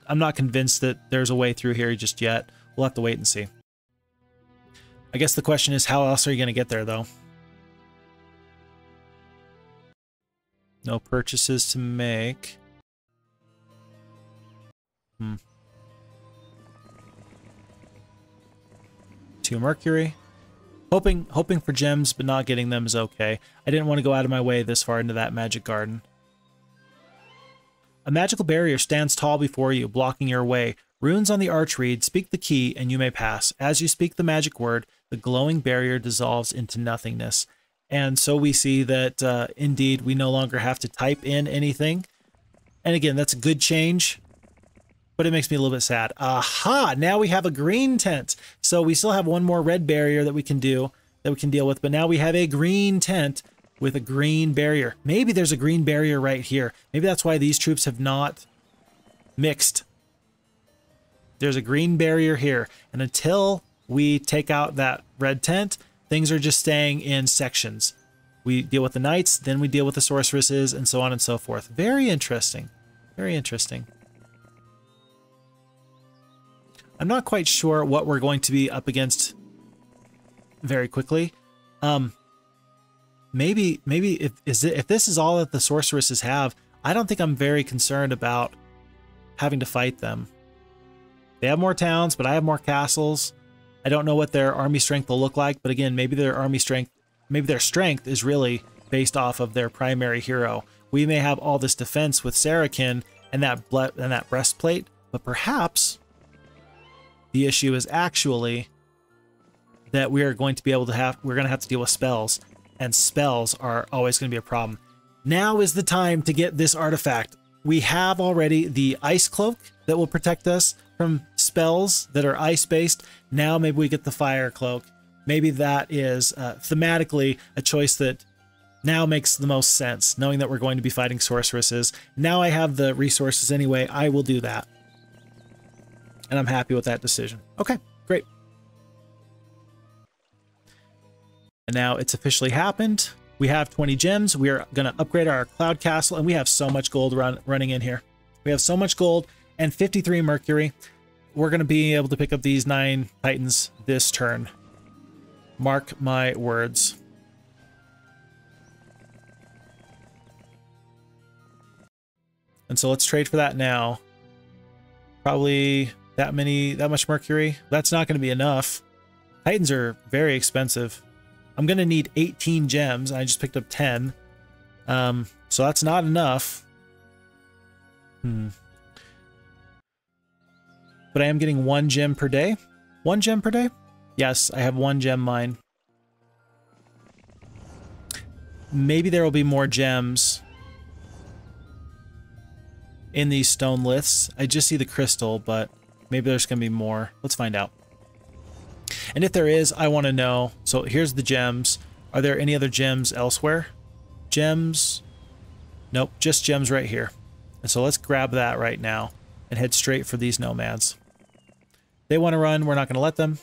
I'm not convinced that there's a way through here just yet. We'll have to wait and see. I guess the question is, how else are you going to get there, though? No purchases to make. 2 mercury. Hoping for gems, but not getting them is okay. I didn't want to go out of my way this far into that magic garden. A magical barrier stands tall before you, blocking your way. Runes on the arch read, speak the key, and you may pass. As you speak the magic word, the glowing barrier dissolves into nothingness. And so we see that, indeed, we no longer have to type in anything. And again, that's a good change, but it makes me a little bit sad. Aha! Now we have a green tent. So we still have one more red barrier that we can deal with, but now we have a green tent with a green barrier. Maybe there's a green barrier right here. Maybe that's why these troops have not mixed. There's a green barrier here. And until we take out that red tent, things are just staying in sections. We deal with the knights, then we deal with the sorceresses, and so on and so forth. Very interesting. Very interesting. I'm not quite sure what we're going to be up against very quickly. Maybe if this is all that the sorceresses have, I don't think I'm very concerned about having to fight them. They have more towns, but I have more castles. I don't know what their army strength will look like, but again, maybe their strength is really based off of their primary hero. We may have all this defense with Saracen and that breastplate, but perhaps the issue is actually that we're going to have to deal with spells, and spells are always going to be a problem. Now is the time to get this artifact. We have already the ice cloak that will protect us from spells that are ice-based. Now maybe we get the fire cloak. Maybe that is thematically a choice that now makes the most sense, knowing that we're going to be fighting sorceresses. Now I have the resources anyway. I will do that. And I'm happy with that decision. Okay, great. And now it's officially happened. We have 20 gems. We are going to upgrade our cloud castle, and we have so much gold running in here. We have so much gold and 53 mercury. We're going to be able to pick up these 9 titans this turn. Mark my words. And so let's trade for that now. Probably that much mercury. That's not going to be enough. Titans are very expensive. I'm going to need 18 gems. I just picked up 10. So that's not enough. But I am getting 1 gem per day. 1 gem per day? Yes, I have 1 gem mine. Maybe there will be more gems in these stone liths. I just see the crystal, but maybe there's going to be more. Let's find out. And if there is, I want to know. So here's the gems. Are there any other gems elsewhere? Gems? Nope, just gems right here. And so let's grab that right now and head straight for these nomads. They want to run. We're not going to let them.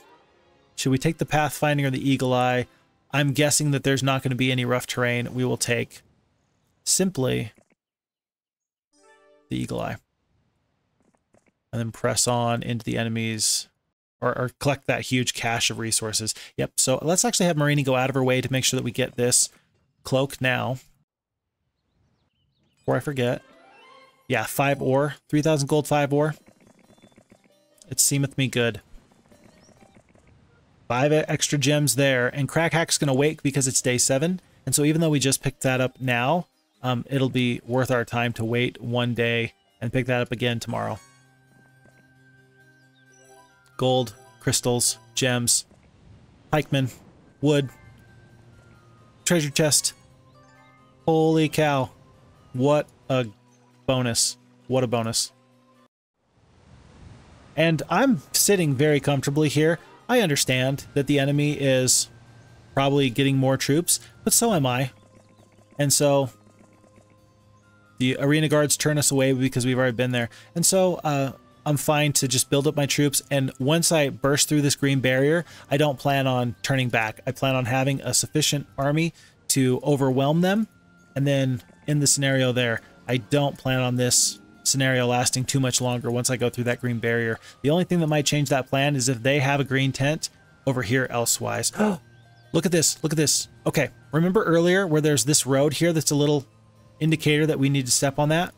Should we take the pathfinding or the eagle eye? I'm guessing that there's not going to be any rough terrain. We will take simply the eagle eye. And then press on into the enemies, or collect that huge cache of resources. Yep, so let's actually have Marini go out of her way to make sure that we get this cloak now. Before I forget. Yeah, 5 ore. 3,000 gold, 5 ore. It seemeth me good. 5 extra gems there, and Crackhack's going to wake because it's day 7. And so even though we just picked that up now, it'll be worth our time to wait 1 day and pick that up again tomorrow. Gold, crystals, gems, pikemen, wood, treasure chest. Holy cow. What a bonus. What a bonus. And I'm sitting very comfortably here. I understand that the enemy is probably getting more troops, but so am I. And so the arena guards turn us away because we've already been there. And so I'm fine to just build up my troops. And once I burst through this green barrier, I don't plan on turning back. I plan on having a sufficient army to overwhelm them. And then in the scenario there, I don't plan on this scenario lasting too much longer once I go through that green barrier. The only thing that might change that plan is if they have a green tent over here elsewise. Oh, look at this. Look at this. Okay, remember earlier where there's this road here that's a little indicator that we need to step on that?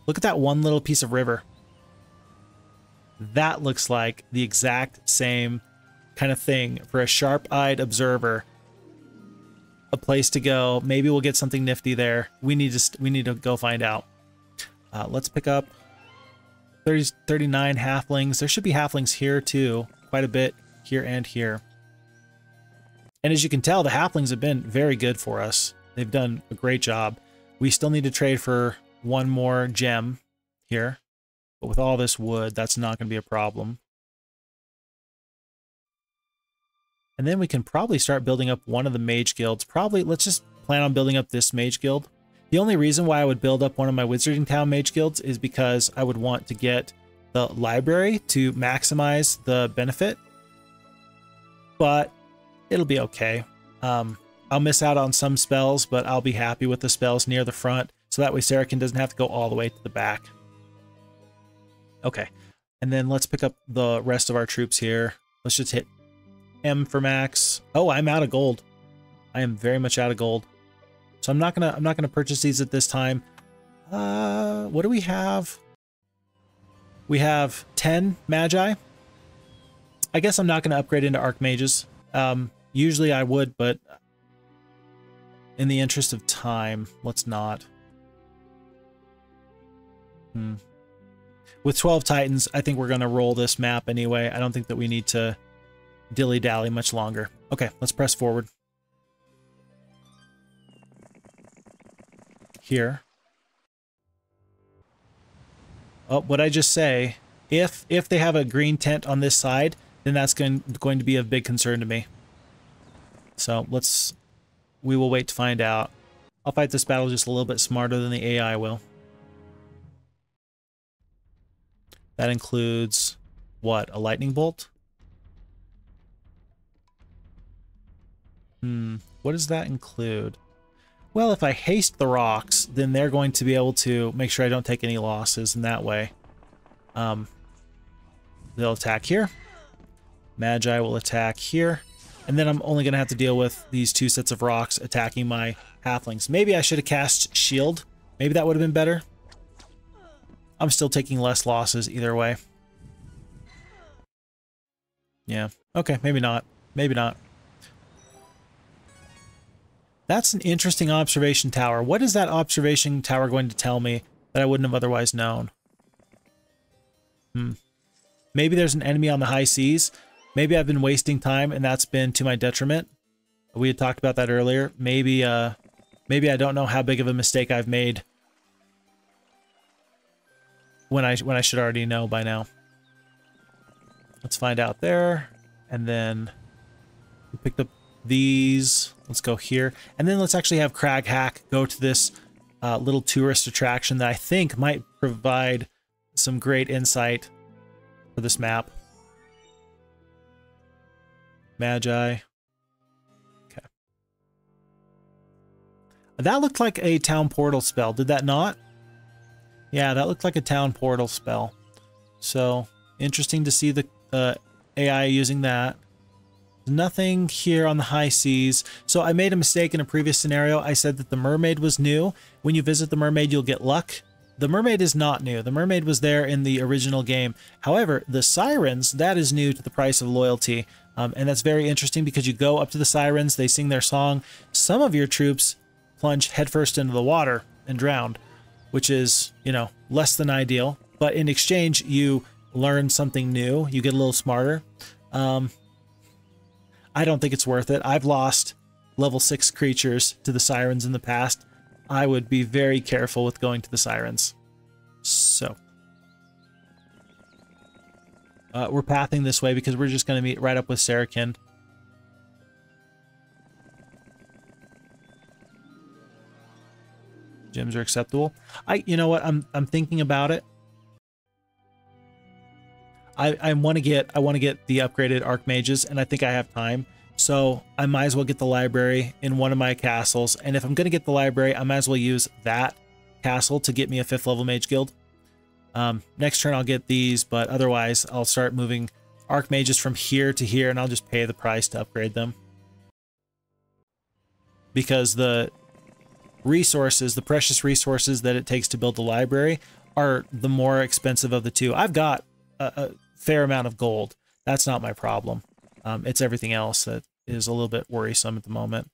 Look at that one little piece of river. That looks like the exact same kind of thing for a sharp-eyed observer. A place to go. Maybe we'll get something nifty there. We need to go find out. Let's pick up 39 halflings. There should be halflings here too. Quite a bit here and here. And as you can tell, the halflings have been very good for us. They've done a great job. We still need to trade for 1 more gem here. But with all this wood, that's not going to be a problem. And then we can probably start building up one of the mage guilds. Probably, let's just plan on building up this mage guild. The only reason why I would build up one of my Wizarding Town mage guilds is because I would want to get the library to maximize the benefit. But it'll be okay. I'll miss out on some spells, but I'll be happy with the spells near the front. So that way Saracen doesn't have to go all the way to the back. Okay. And then let's pick up the rest of our troops here. Let's just hit M for max. Oh, I'm out of gold. I am very much out of gold. So I'm not gonna purchase these at this time. What do we have? We have 10 magi. I guess I'm not gonna upgrade into archmages. Usually I would, but in the interest of time, let's not. With 12 titans, I think we're gonna roll this map anyway. I don't think that we need to dilly-dally much longer. Okay, let's press forward. Here. Oh, what I just say, if they have a green tent on this side, then that's going to be of big concern to me. So we will wait to find out. I'll fight this battle just a little bit smarter than the AI will. That includes, what, a lightning bolt? What does that include? Well, if I haste the rocks, then they're going to be able to make sure I don't take any losses in that way. They'll attack here. Magi will attack here. And then I'm only going to have to deal with these 2 sets of rocks attacking my halflings. Maybe I should have cast shield. Maybe that would have been better. I'm still taking less losses either way. Yeah. Okay, maybe not. Maybe not. That's an interesting observation tower. What is that observation tower going to tell me that I wouldn't have otherwise known? Maybe there's an enemy on the high seas. Maybe I've been wasting time and that's been to my detriment. We had talked about that earlier. Maybe I don't know how big of a mistake I've made when I should already know by now. Let's find out there. And then we picked up these. Let's go here. And then let's actually have Crag Hack go to this little tourist attraction that I think might provide some great insight for this map. Magi. Okay. That looked like a town portal spell. Did that not? Yeah, that looked like a town portal spell. So, interesting to see the AI using that. Nothing here on the high seas. So I made a mistake in a previous scenario. I said that the mermaid was new. When you visit the mermaid, you'll get luck. The mermaid is not new. The mermaid was there in the original game. However, the sirens, that is new to the price of loyalty. And that's very interesting because you go up to the sirens, they sing their song. Some of your troops plunge headfirst into the water and drown, which is, you know, less than ideal. But in exchange, you learn something new. You get a little smarter. I don't think it's worth it. I've lost level 6 creatures to the sirens in the past. I would be very careful with going to the sirens. So we're pathing this way because we're just going to meet right up with Sarakin. Gems are acceptable. You know what? I'm thinking about it. I want to get the upgraded Archmages, and I think I have time. So I might as well get the library in one of my castles. And if I'm going to get the library, I might as well use that castle to get me a 5th level Mage Guild. Next turn I'll get these, but otherwise I'll start moving Archmages from here to here, and I'll just pay the price to upgrade them. Because the resources, the precious resources that it takes to build the library are the more expensive of the two. I've got a fair amount of gold. That's not my problem. It's everything else that is a little bit worrisome at the moment.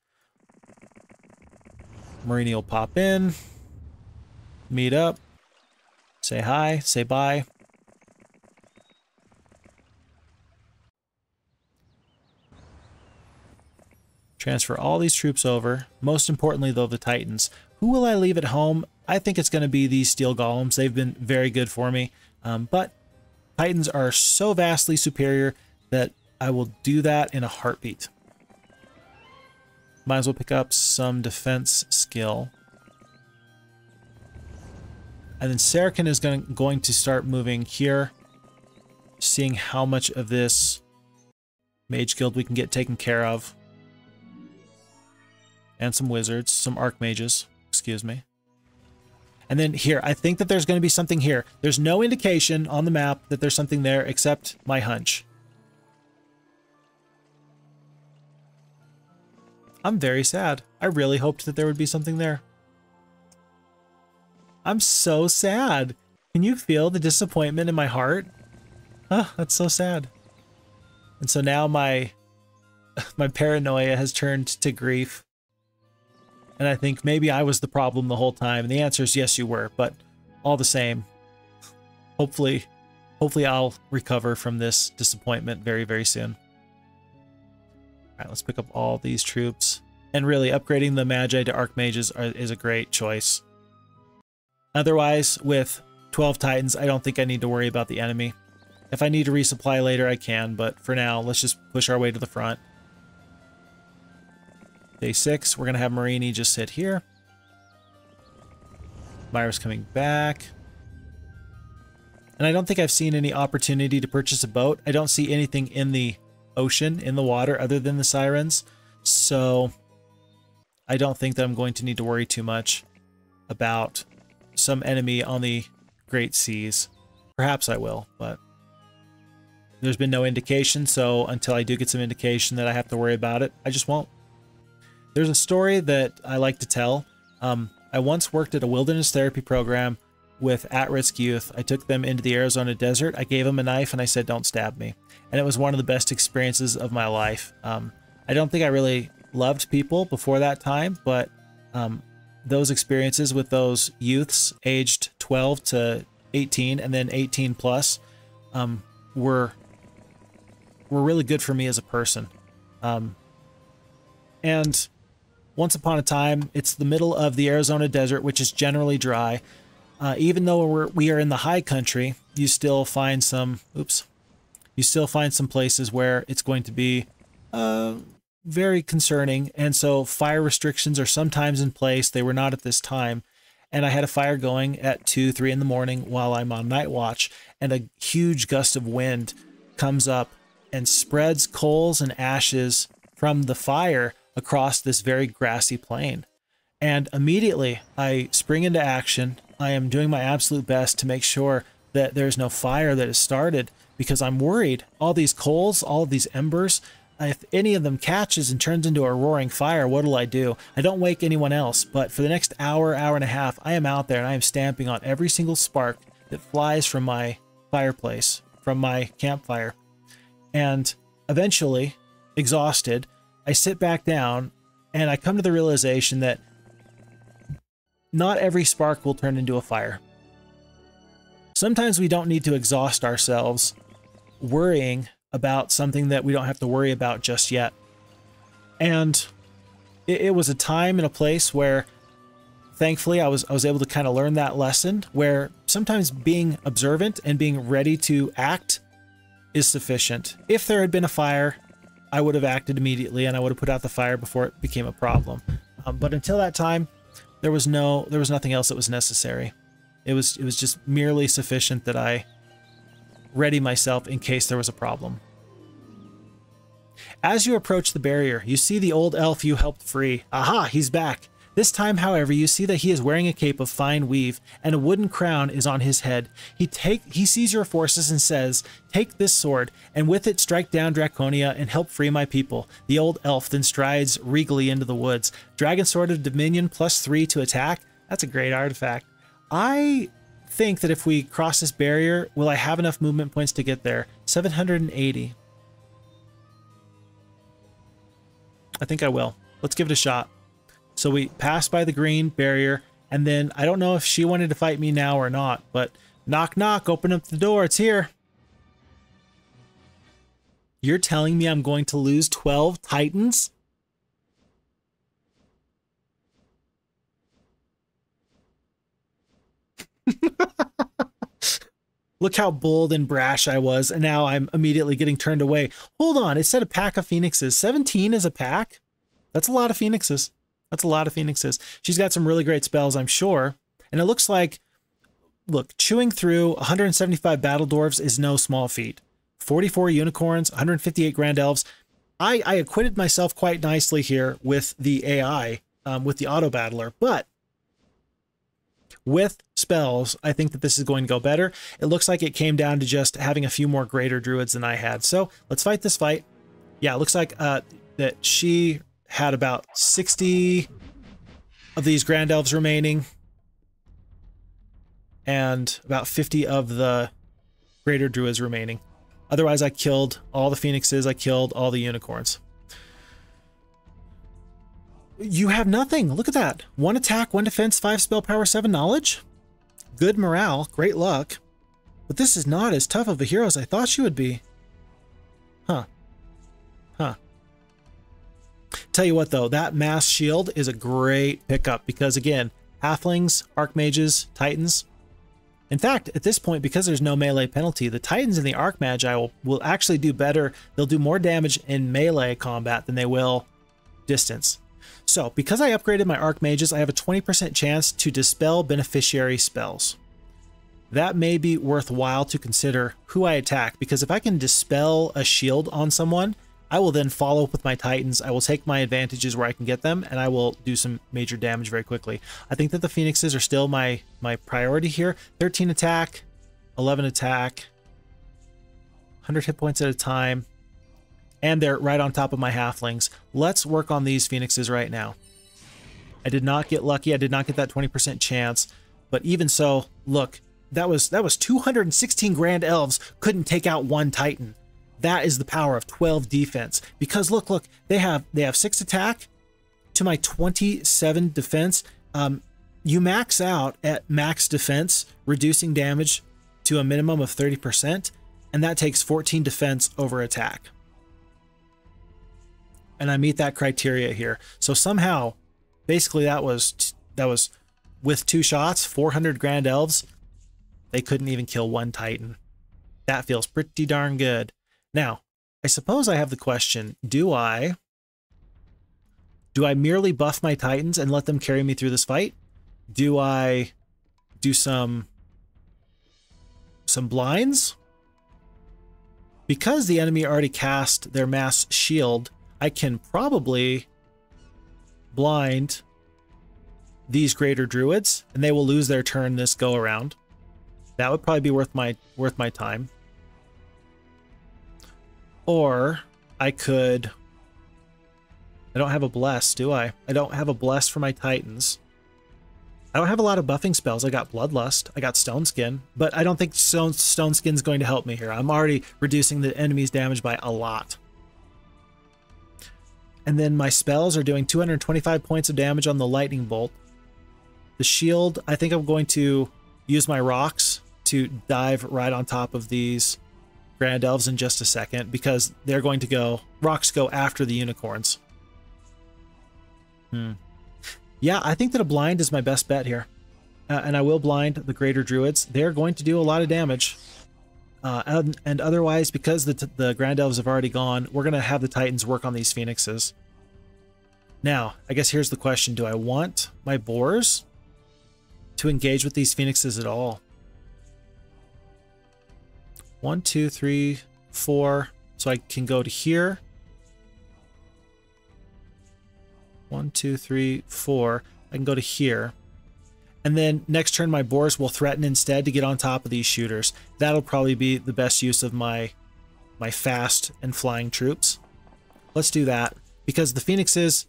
Marini will pop in, meet up, say hi, say bye. Transfer all these troops over. Most importantly, though, the Titans. Who will I leave at home? I think it's going to be these Steel Golems. They've been very good for me. But Titans are so vastly superior that I will do that in a heartbeat. Might as well pick up some defense skill. And then Sarakin is going to start moving here, seeing how much of this Mage Guild we can get taken care of. And some wizards, some Archmages, excuse me. And then here, I think that there's going to be something here. There's no indication on the map that there's something there except my hunch. I'm very sad. I really hoped that there would be something there. I'm so sad. Can you feel the disappointment in my heart? Oh, that's so sad. And so now my paranoia has turned to grief. And I think maybe I was the problem the whole time. And the answer is yes, you were. But all the same, hopefully I'll recover from this disappointment very, very soon. All right, let's pick up all these troops. And really, upgrading the Magi to Archmages is a great choice. Otherwise, with 12 Titans, I don't think I need to worry about the enemy. If I need to resupply later, I can. But for now, let's just push our way to the front. Day 6, we're going to have Marini just sit here. Myra's coming back. And I don't think I've seen any opportunity to purchase a boat. I don't see anything in the ocean, in the water, other than the sirens. So I don't think that I'm going to need to worry too much about some enemy on the Great Seas. Perhaps I will, but there's been no indication, so until I do get some indication that I have to worry about it, I just won't. There's a story that I like to tell. I once worked at a wilderness therapy program with at-risk youth. I took them into the Arizona desert. I gave them a knife and I said, don't stab me. And it was one of the best experiences of my life. I don't think I really loved people before that time, but those experiences with those youths aged 12 to 18 and then 18 plus were really good for me as a person. And once upon a time, it's the middle of the Arizona desert, which is generally dry. Even though we are in the high country, you still find some, you still find some places where it's going to be very concerning. And so fire restrictions are sometimes in place. They were not at this time. And I had a fire going at 2, 3 in the morning while I'm on night watch, and a huge gust of wind comes up and spreads coals and ashes from the fire across this very grassy plain. And immediately I spring into action. I am doing my absolute best to make sure that there's no fire that has started, because I'm worried all these coals, all of these embers, if any of them catches and turns into a roaring fire, what'll I do? I don't wake anyone else, but for the next hour, hour and a half, I am out there and I am stamping on every single spark that flies from my fireplace, from my campfire. And eventually, exhausted, I sit back down and I come to the realization that not every spark will turn into a fire. Sometimes we don't need to exhaust ourselves worrying about something that we don't have to worry about just yet. And it was a time and a place where, thankfully, I was able to kind of learn that lesson, where sometimes being observant and being ready to act is sufficient. If there had been a fire, I would have acted immediately and I would have put out the fire before it became a problem. But until that time, there was nothing else that was necessary. It was just merely sufficient that I ready myself in case there was a problem. As you approach the barrier, you see the old elf you helped free. Aha, he's back. This time, however, you see that he is wearing a cape of fine weave, and a wooden crown is on his head. He sees your forces and says, "Take this sword, and with it strike down Drakonia and help free my people." The old elf then strides regally into the woods. Dragon Sword of Dominion +3 to attack. That's a great artifact. I think that if we cross this barrier, will I have enough movement points to get there? 780. I think I will. Let's give it a shot. So we pass by the green barrier, and then I don't know if she wanted to fight me now or not, but knock, knock, open up the door. It's here. You're telling me I'm going to lose 12 Titans? Look how bold and brash I was, and now I'm immediately getting turned away. Hold on, it said a pack of phoenixes. 17 is a pack? That's a lot of phoenixes. That's a lot of phoenixes. She's got some really great spells, I'm sure. And it looks like, look, chewing through 175 battle dwarves is no small feat. 44 unicorns, 158 grand elves. I acquitted myself quite nicely here with the AI, with the auto battler, but with spells, I think that this is going to go better. It looks like it came down to just having a few more greater druids than I had. So let's fight this fight. Yeah, it looks like that she had about 60 of these grand elves remaining and about 50 of the greater druids remaining. Otherwise, I killed all the phoenixes. I killed all the unicorns. You have nothing. Look at that. 1 attack, 1 defense, 5 spell power, 7 knowledge. Good morale, great luck. But this is not as tough of a hero as I thought she would be. Huh. Tell you what though, that mass shield is a great pickup because again, halflings, archmages, titans. In fact, at this point, because there's no melee penalty, the titans and the archmagi will actually do better. They'll do more damage in melee combat than they will distance. So, because I upgraded my archmages, I have a 20% chance to dispel beneficiary spells. That may be worthwhile to consider who I attack, because if I can dispel a shield on someone, I will then follow up with my Titans. I will take my advantages where I can get them, and I will do some major damage very quickly. I think that the Phoenixes are still my priority here. 13 attack, 11 attack, 100 hit points at a time, and they're right on top of my halflings. Let's work on these Phoenixes right now. I did not get lucky. I did not get that 20% chance, but even so, look, that was 216 Grand Elves couldn't take out one Titan. That is the power of 12 defense. Because look, they have 6 attack to my 27 defense. You max out at max defense, reducing damage to a minimum of 30%, and that takes 14 defense over attack. And I meet that criteria here. So somehow, basically that was with 2 shots, 400 Grand Elves, they couldn't even kill one Titan. That feels pretty darn good. Now, I suppose I have the question, do I merely buff my Titans and let them carry me through this fight? Do I do some blinds? Because the enemy already cast their mass shield, I can probably blind these greater druids, and they will lose their turn this go around. That would probably be worth my time. Or I could... I don't have a bless, do I? I don't have a bless for my Titans. I don't have a lot of buffing spells. I got Bloodlust, I got Stone Skin, but I don't think Stone Skin's going to help me here. I'm already reducing the enemy's damage by a lot. And then my spells are doing 225 points of damage on the Lightning Bolt. The shield, I think I'm going to use my rocks to dive right on top of these Grand Elves in just a second, because they're going to go... Rocks go after the unicorns. Yeah, I think that a blind is my best bet here. And I will blind the greater druids. They're going to do a lot of damage. And otherwise, because the Grand Elves have already gone, we're going to have the Titans work on these Phoenixes. Now, I guess here's the question. Do I want my boars to engage with these Phoenixes at all? 1, 2, 3, 4. So I can go to here. 1, 2, 3, 4. I can go to here. And then next turn my boars will threaten instead to get on top of these shooters. That'll probably be the best use of my fast and flying troops. Let's do that. Because the Phoenixes,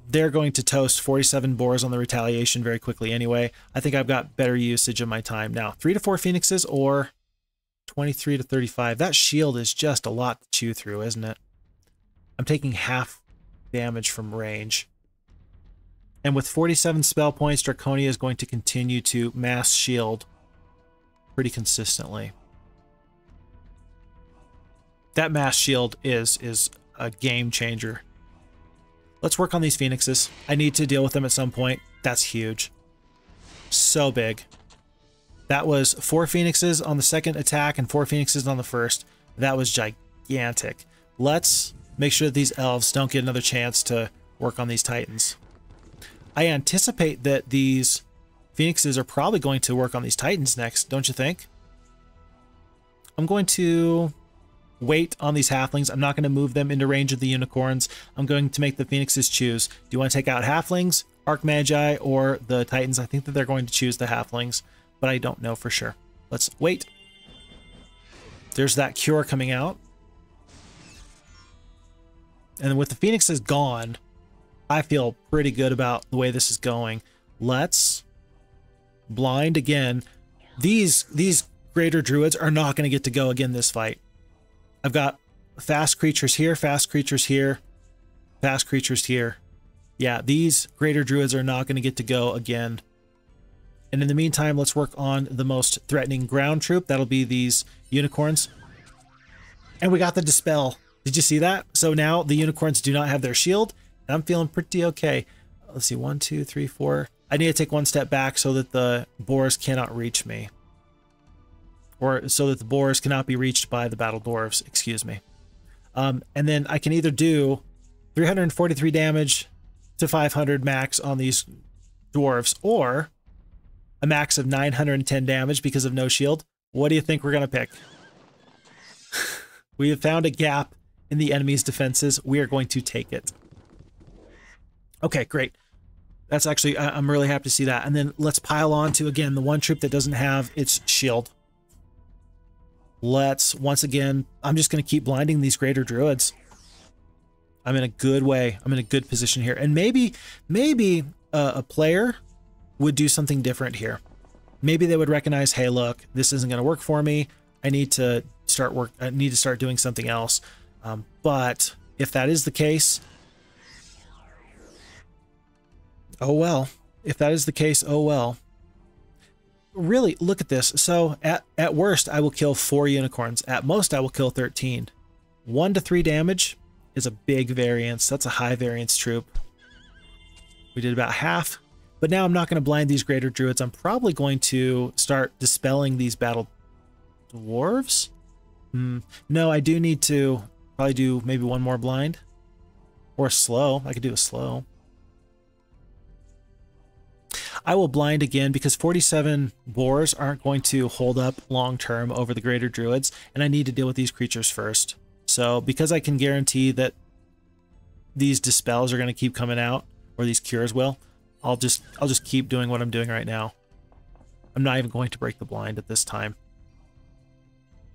they're going to toast 47 boars on the retaliation very quickly anyway. I think I've got better usage of my time. Now, 3 to 4 Phoenixes or 23 to 35. That shield is just a lot to chew through, isn't it? I'm taking half damage from range. And with 47 spell points, Drakonia is going to continue to mass shield pretty consistently. That mass shield is a game changer. Let's work on these Phoenixes. I need to deal with them at some point. That's huge. So big. That was 4 Phoenixes on the second attack and 4 Phoenixes on the first. That was gigantic. Let's make sure that these elves don't get another chance to work on these Titans. I anticipate that these Phoenixes are probably going to work on these Titans next, don't you think? I'm going to wait on these halflings. I'm not going to move them into range of the unicorns. I'm going to make the Phoenixes choose. Do you want to take out halflings, Archmagi, or the Titans? I think that they're going to choose the halflings, but I don't know for sure. Let's wait. There's that cure coming out. And with the Phoenixes gone, I feel pretty good about the way this is going. Let's blind again. These greater druids are not going to get to go again this fight. I've got fast creatures here, fast creatures here, fast creatures here. Yeah, these greater druids are not going to get to go again. And in the meantime, let's work on the most threatening ground troop. That'll be these unicorns. And we got the Dispel. Did you see that? So now the unicorns do not have their shield. And I'm feeling pretty okay. Let's see, 1, 2, 3, 4. I need to take one step back so that the boars cannot reach me. Or so that the boars cannot be reached by the battle dwarves, excuse me. And then I can either do 343 damage to 500 max on these dwarves, or a max of 910 damage because of no shield. What do you think we're going to pick? We have found a gap in the enemy's defenses, we are going to take it. Okay, great. That's actually, I'm really happy to see that. And then let's pile on to, again, the one troop that doesn't have its shield. Let's, once again, I'm just going to keep blinding these greater druids. I'm in a good way. I'm in a good position here. And maybe a player would do something different here. Maybe they would recognize, hey, look, this isn't going to work for me. I need to start doing something else. But if that is the case, oh well. If that is the case, oh well. Really, look at this. So at worst, I will kill 4 unicorns. At most, I will kill 13. 1 to 3 damage is a big variance. That's a high variance troop. We did about half. But now I'm not going to blind these greater druids. I'm probably going to start dispelling these battle dwarves. No, I do need to probably do maybe 1 more blind. Or a slow. I could do a slow. I will blind again because 47 boars aren't going to hold up long term over the greater druids, and I need to deal with these creatures first. So because I can guarantee that these dispels are going to keep coming out, or these cures will, I'll just keep doing what I'm doing right now. I'm not even going to break the blind at this time.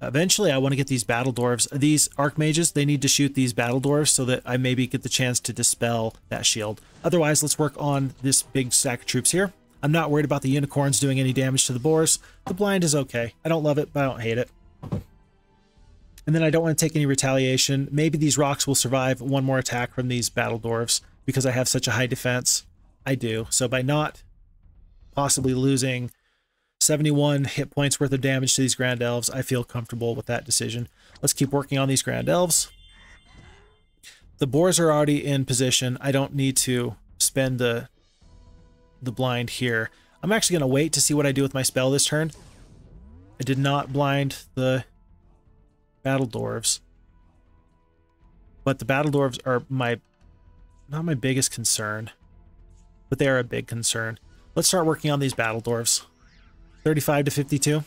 Eventually, I want to get these battle dwarves. These archmages, they need to shoot these battle dwarves so that I maybe get the chance to dispel that shield. Otherwise, let's work on this big stack of troops here. I'm not worried about the unicorns doing any damage to the boars. The blind is okay. I don't love it, but I don't hate it. And then I don't want to take any retaliation. Maybe these rocks will survive 1 more attack from these battle dwarves because I have such a high defense. I do. So by not possibly losing 71 hit points worth of damage to these Grand Elves, I feel comfortable with that decision. Let's keep working on these Grand Elves. The boars are already in position. I don't need to spend the blind here. I'm actually going to wait to see what I do with my spell this turn. I did not blind the battle dwarves. But the battle dwarves are not my biggest concern. But they are a big concern. Let's start working on these battle dwarves. 35 to 52.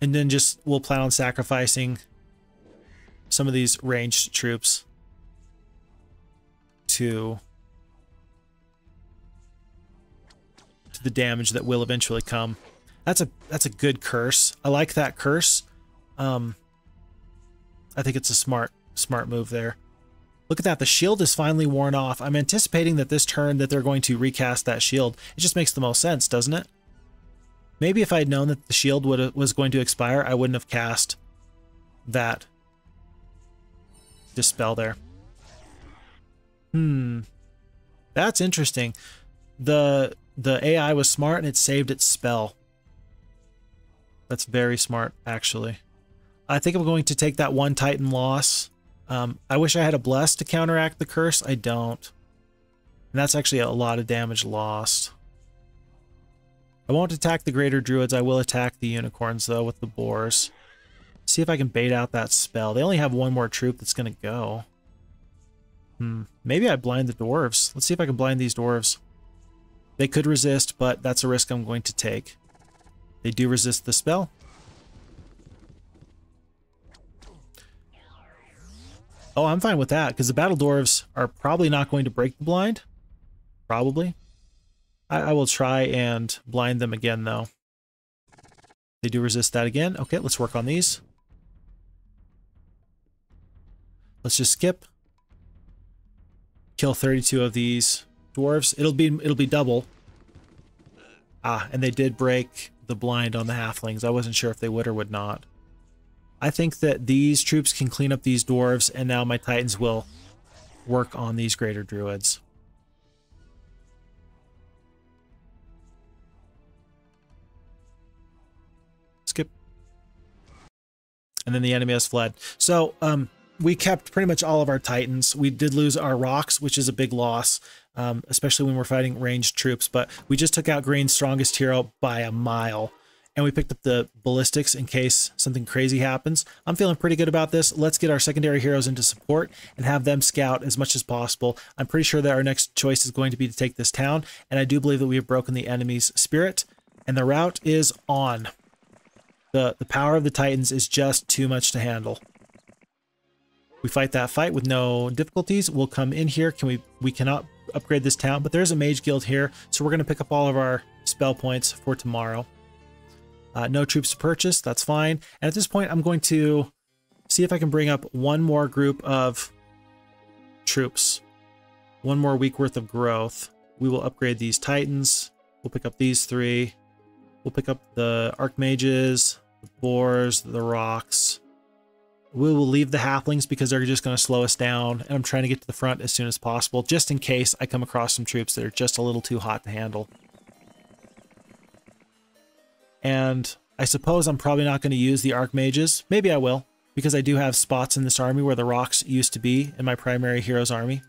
And then we'll plan on sacrificing some of these ranged troops to the damage that will eventually come. That's a good curse. I like that curse. I think it's a smart move there. Look at that. The shield is finally worn off. I'm anticipating that this turn that they're going to recast that shield. It just makes the most sense, doesn't it? Maybe if I had known that the shield was going to expire, I wouldn't have cast that dispel there. That's interesting. The AI was smart and it saved its spell. That's very smart, actually. I think I'm going to take that 1 Titan loss. I wish I had a Bless to counteract the curse. I don't. And that's actually a lot of damage lost. I won't attack the greater druids. I will attack the unicorns, though, with the boars. See if I can bait out that spell. They only have 1 more troop that's going to go. Maybe I blind the dwarves. Let's see if I can blind these dwarves. They could resist, but that's a risk I'm going to take. They do resist the spell. Oh, I'm fine with that, because the battle dwarves are probably not going to break the blind. Probably. I will try and blind them again, though. They do resist that again. Okay, let's work on these. Let's just skip. Kill 32 of these dwarves. It'll be double. And they did break the blind on the halflings. I wasn't sure if they would or would not. I think that these troops can clean up these dwarves, and now my titans will work on these greater druids. Skip. And then the enemy has fled. So, we kept pretty much all of our titans. We did lose our rocks, which is a big loss, especially when we're fighting ranged troops, but we just took out Green's strongest hero by a mile. And we picked up the ballistics in case something crazy happens. I'm feeling pretty good about this. Let's get our secondary heroes into support and have them scout as much as possible. I'm pretty sure that our next choice is going to be to take this town, and I do believe that we have broken the enemy's spirit, and the route is on. The power of the titans is just too much to handle. We fight that fight with no difficulties. We'll come in here. We cannot upgrade this town, but there's a mage guild here, so we're going to pick up all of our spell points for tomorrow. No troops to purchase. That's fine. And at this point, I'm going to see if I can bring up one more group of troops. One more week worth of growth. We will upgrade these titans. We'll pick up these 3. We'll pick up the archmages, the boars, the rocks. We will leave the halflings because they're just going to slow us down. And I'm trying to get to the front as soon as possible, just in case I come across some troops that are just a little too hot to handle. And I suppose I'm probably not going to use the archmages. Maybe I will, because I do have spots in this army where the rocks used to be in my primary heroes army.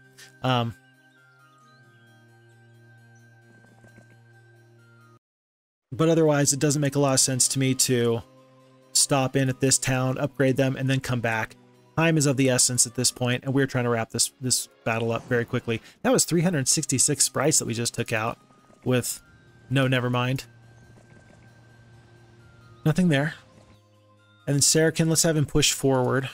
But otherwise, it doesn't make a lot of sense to me to stop in at this town, upgrade them, and then come back. Time is of the essence at this point, and we're trying to wrap this battle up very quickly. That was 366 sprites that we just took out with no nevermind. Nothing there. And then Saracen, let's have him push forward.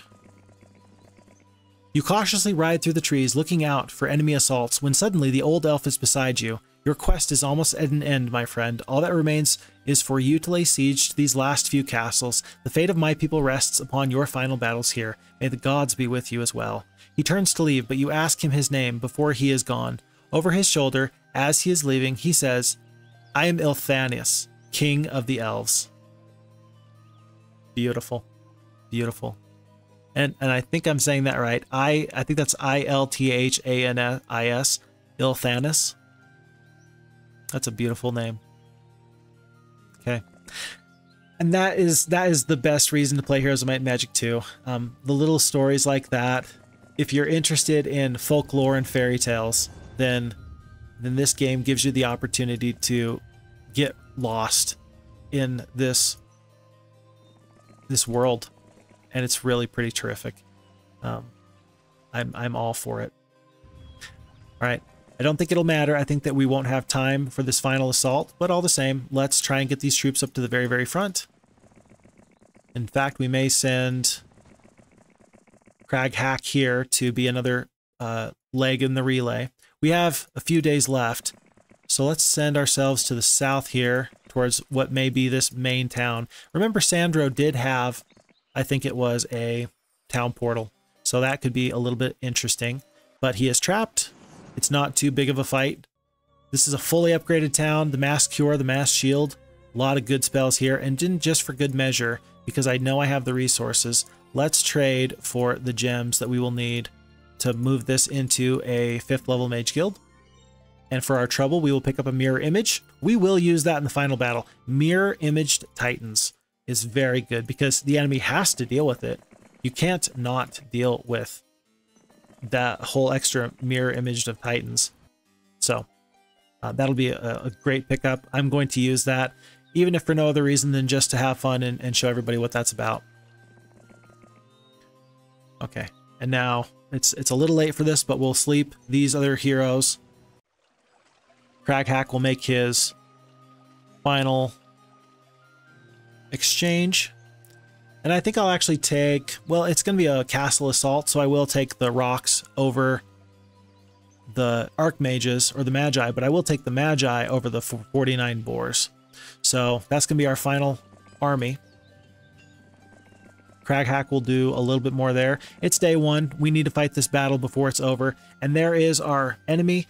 You cautiously ride through the trees, looking out for enemy assaults, when suddenly the old elf is beside you. Your quest is almost at an end, my friend. All that remains is for you to lay siege to these last few castles. The fate of my people rests upon your final battles here. May the gods be with you as well. He turns to leave, but you ask him his name before he is gone. Over his shoulder, as he is leaving, he says, I am Ilthanius, king of the elves. Beautiful. Beautiful. And I think I'm saying that right. I think that's Ilthanis, Ilthanis. That's a beautiful name. Okay. And that is the best reason to play Heroes of Might and Magic 2. The little stories like that. If you're interested in folklore and fairy tales, then this game gives you the opportunity to get lost in this world, and it's really pretty terrific. I'm all for it. All right. I don't think it'll matter. I think that we won't have time for this final assault, but all the same, let's try and get these troops up to the very, very front. In fact, we may send Crag Hack here to be another leg in the relay. We have a few days left, so let's send ourselves to the south here towards what may be this main town. Remember, Sandro did have, I think it was a town portal, so that could be a little bit interesting, but he is trapped. It's not too big of a fight. This is a fully upgraded town. The Mass Cure, the Mass Shield, a lot of good spells here, and just for good measure, because I know I have the resources, let's trade for the gems that we will need to move this into a 5th level Mage Guild. And for our trouble, we will pick up a Mirror Image. We will use that in the final battle. Mirror Imaged Titans is very good because the enemy has to deal with it. You can't not deal with that whole extra mirror image of Titans. So that'll be a great pickup. I'm going to use that, even if for no other reason than just to have fun and show everybody what that's about. Okay, and now it's a little late for this, but we'll sleep these other heroes. Crag Hack will make his final exchange. And I think I'll actually take, well, it's going to be a castle assault, so I will take the rocks over the archmages or the magi, but I will take the magi over the 49 boars. So that's going to be our final army. Crag Hack will do a little bit more there. It's day one. We need to fight this battle before it's over. And there is our enemy.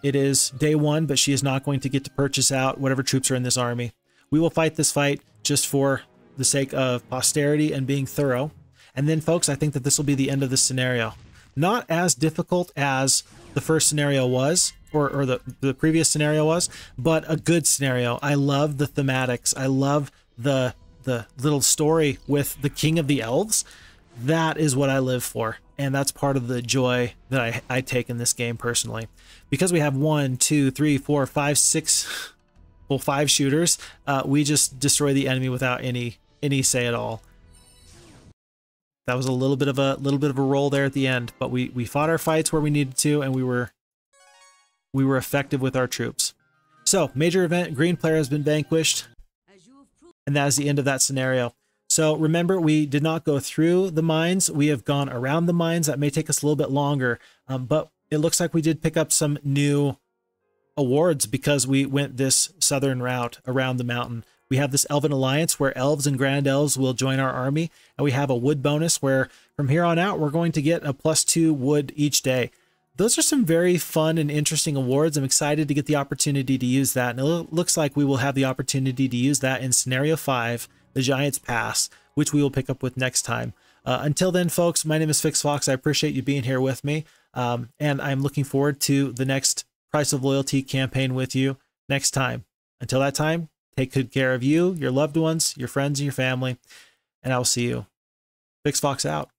It is day one, but she is not going to get to purchase out whatever troops are in this army. We will fight this fight just for the sake of posterity and being thorough. And then, folks, I think that this will be the end of this scenario. Not as difficult as the first scenario was, or the previous scenario was, but a good scenario. I love the thematics. I love the little story with the King of the Elves. That is what I live for. And that's part of the joy that I take in this game personally. Because we have 1, 2, 3, 4, 5, 6, well, 5 shooters, we just destroy the enemy without any say at all. That was a little bit of a roll there at the end, but we fought our fights where we needed to, and we were effective with our troops. So, major event, green player has been vanquished, and that is the end of that scenario. So remember, we did not go through the mines. We have gone around the mines. That may take us a little bit longer, but it looks like we did pick up some new awards because we went this southern route around the mountain. We have this Elven Alliance where elves and grand elves will join our army, and we have a wood bonus where from here on out, we're going to get a +2 wood each day. Those are some very fun and interesting awards. I'm excited to get the opportunity to use that. And it looks like we will have the opportunity to use that in Scenario 5, the Giant's Pass, which we will pick up with next time. Until then, folks, my name is FixFox. I appreciate you being here with me. And I'm looking forward to the next Price of Loyalty campaign with you next time. Until that time, take good care of you, your loved ones, your friends, and your family. And I will see you. FixFox out.